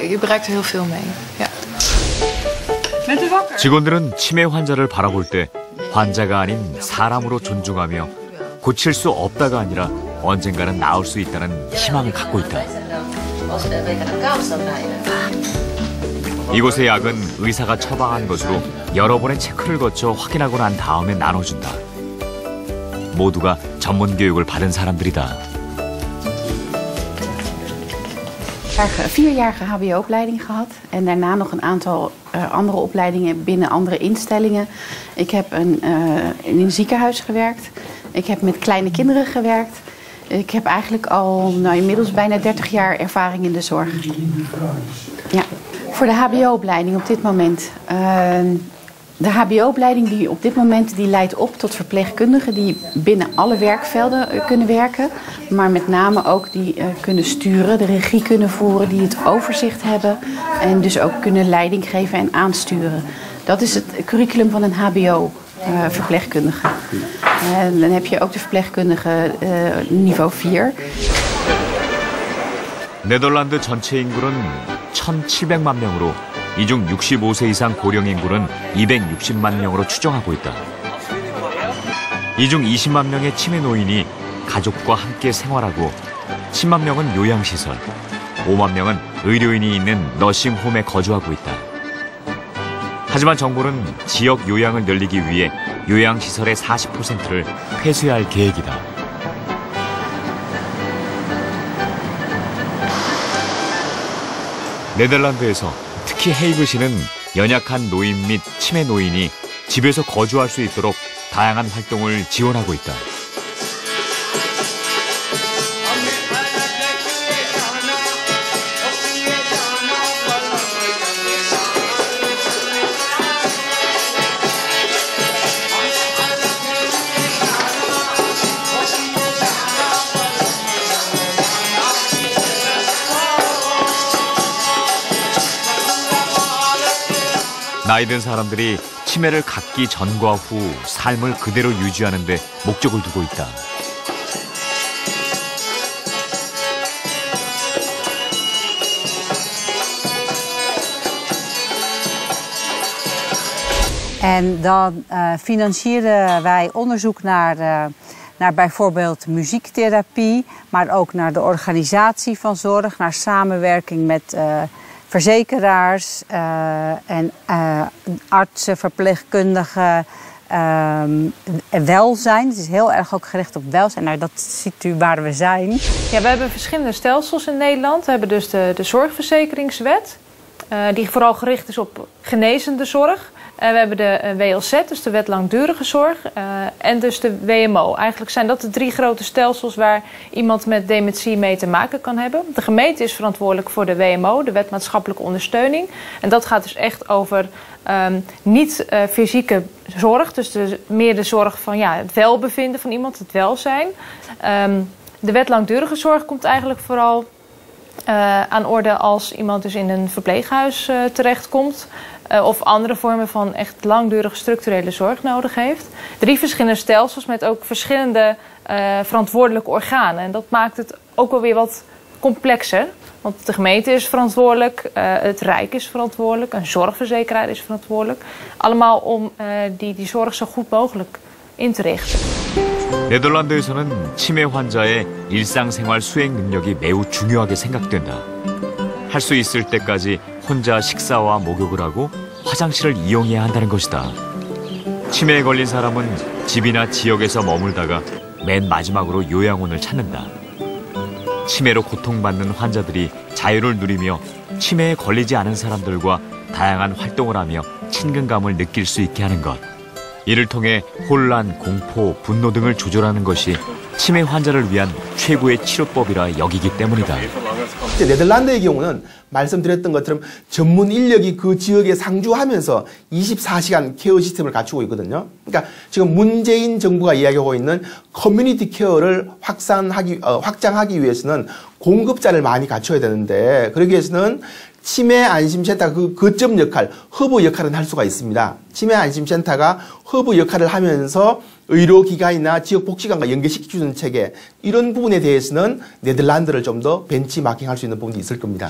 je bereikt er heel veel mee. Ja. 직원들은 치매 환자를 바라볼 때 환자가 아닌 사람으로 존중하며 고칠 수 없다가 아니라 언젠가는 나을 수 있다는 희망을 갖고 있다. 이곳의 약은 의사가 처방한 것으로 여러 번의 체크를 거쳐 확인하고 난 다음에 나눠준다. 모두가 전문 교육을 받은 사람들이다. 4-jarige hbo-opleiding gehad en daarna nog een aantal andere opleidingen binnen andere instellingen. Ik heb in een ziekenhuis gewerkt. Ik heb met kleine kinderen gewerkt. Ik heb eigenlijk al inmiddels bijna 30 jaar ervaring in de zorg. Ja. Voor de hbo-opleiding op dit moment. De hbo-opleiding die op dit moment die leidt op tot verpleegkundigen die binnen alle werkvelden kunnen werken. Maar met name ook die kunnen sturen, de regie kunnen voeren, die het overzicht hebben. En dus ook kunnen leiding geven en aansturen. Dat is het curriculum van een hbo-verpleegkundige. Dan heb je ook de verpleegkundige niveau 4. 네덜란드 전체 인구는 1,700만 명으로 이 중 65세 이상 고령 인구는 260만 명으로 추정하고 있다. 이 중 20만 명의 치매 노인이 가족과 함께 생활하고 10만 명은 요양시설, 5만 명은 의료인이 있는 너싱홈에 거주하고 있다. 하지만 정부는 지역 요양을 늘리기 위해 요양시설의 40%를 폐쇄할 계획이다. 네덜란드에서 특히 헤이그시는 연약한 노인 및 치매 노인이 집에서 거주할 수 있도록 다양한 활동을 지원하고 있다. 나이든 사람들이 치매를 갖기 전과 후 삶을 그대로 유지하는 데 목적을 두고 있다. En dan financieren wij onderzoek naar bijvoorbeeld muziektherapie, maar ook naar de organisatie van zorg, naar samenwerking met verzekeraars en artsen, verpleegkundigen, welzijn. Het is heel erg ook gericht op welzijn. Nou, dat ziet u waar we zijn. Ja, we hebben verschillende stelsels in Nederland. We hebben dus de zorgverzekeringswet, die vooral gericht is op genezende zorg. We hebben de WLZ, dus de wet langdurige zorg, en dus de WMO. Eigenlijk zijn dat de 3 grote stelsels waar iemand met dementie mee te maken kan hebben. De gemeente is verantwoordelijk voor de WMO, de wet maatschappelijke ondersteuning. En dat gaat dus echt over niet fysieke zorg, dus meer de zorg van het welbevinden van iemand, het welzijn. De wet langdurige zorg komt eigenlijk vooral aan orde als iemand dus in een verpleeghuis terechtkomt. Of andere vormen van echt langdurige structurele zorg nodig heeft. 3 verschillende stelsels met ook verschillende verantwoordelijke organen. En dat maakt het ook wel weer wat complexer. Want de gemeente is verantwoordelijk, het Rijk is verantwoordelijk, een zorgverzekeraar is verantwoordelijk. Allemaal om die zorg zo goed mogelijk in te richten. 네덜란드에서는 치매 환자의 일상생활 수행 능력이 매우 중요하게 생각된다. 할 수 있을 때까지 혼자 식사와 목욕을 하고 화장실을 이용해야 한다는 것이다. 치매에 걸린 사람은 집이나 지역에서 머물다가 맨 마지막으로 요양원을 찾는다. 치매로 고통받는 환자들이 자유를 누리며 치매에 걸리지 않은 사람들과 다양한 활동을 하며 친근감을 느낄 수 있게 하는 것. 이를 통해 혼란, 공포, 분노 등을 조절하는 것이 치매 환자를 위한 최고의 치료법이라 여기기 때문이다. 네덜란드의 경우는 말씀드렸던 것처럼 전문 인력이 그 지역에 상주하면서 24시간 케어 시스템을 갖추고 있거든요. 그러니까 지금 문재인 정부가 이야기하고 있는 커뮤니티 케어를 확장하기 위해서는 공급자를 많이 갖춰야 되는데 그러기 위해서는 치매 안심센터 그 거점 역할, 허브 역할은 할 수가 있습니다. 치매 안심센터가 허브 역할을 하면서 의료기관이나 지역복지관과 연계시켜주는 체계 이런 부분에 대해서는 네덜란드를 좀 더 벤치마킹할 수 있는 부분이 있을 겁니다.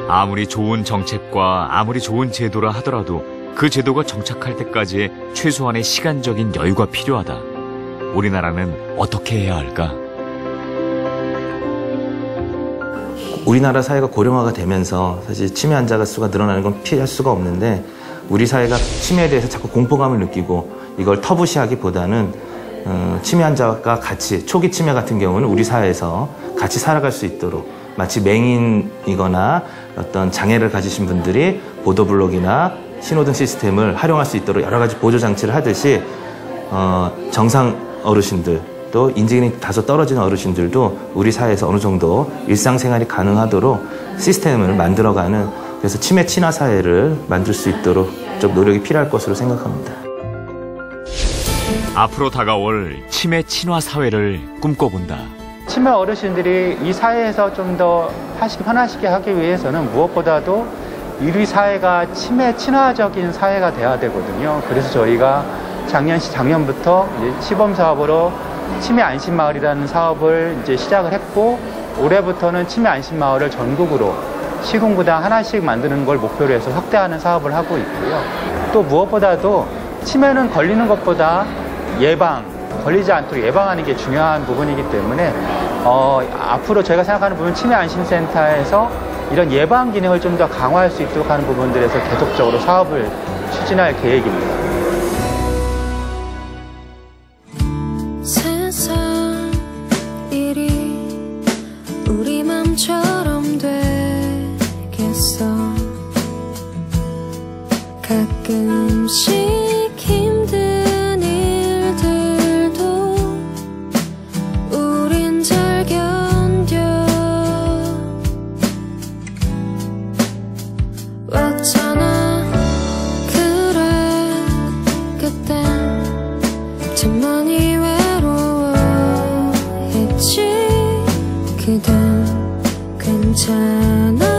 아무리 좋은 정책과 아무리 좋은 제도라 하더라도 그 제도가 정착할 때까지의 최소한의 시간적인 여유가 필요하다. 우리나라는 어떻게 해야 할까? 우리나라 사회가 고령화가 되면서 사실 치매 환자 수가 늘어나는 건 피할 수가 없는데 우리 사회가 치매에 대해서 자꾸 공포감을 느끼고 이걸 터부시하기보다는 치매 환자와 같이 초기 치매 같은 경우는 우리 사회에서 같이 살아갈 수 있도록 마치 맹인이거나 어떤 장애를 가지신 분들이 보도블록이나 신호등 시스템을 활용할 수 있도록 여러 가지 보조장치를 하듯이 정상 어르신들 또 인지능이 다소 떨어지는 어르신들도 우리 사회에서 어느 정도 일상생활이 가능하도록 시스템을 만들어가는 그래서 치매 친화 사회를 만들 수 있도록 좀 노력이 필요할 것으로 생각합니다. 앞으로 다가올 치매 친화 사회를 꿈꿔본다. 치매 어르신들이 이 사회에서 좀 더 편하시게 하기 위해서는 무엇보다도 우리 사회가 치매 친화적인 사회가 돼야 되거든요. 그래서 저희가 작년부터 시범 사업으로 치매 안심마을이라는 사업을 시작을 했고 올해부터는 치매 안심마을을 전국으로 시군구당 하나씩 만드는 걸 목표로 해서 확대하는 사업을 하고 있고요. 또 무엇보다도 치매는 걸리는 것보다 걸리지 않도록 예방하는 게 중요한 부분이기 때문에 앞으로 저희가 생각하는 부분 치매 안심센터에서 이런 예방 기능을 좀 더 강화할 수 있도록 하는 부분들에서 계속적으로 사업을 추진할 계획입니다. 세상 일이 우리 맘처럼 되겠어 가끔씩 힘든 일들도 우린 잘 견뎌 왔잖아 그래 그땐 참 많이 외로워했지 그댄 괜찮아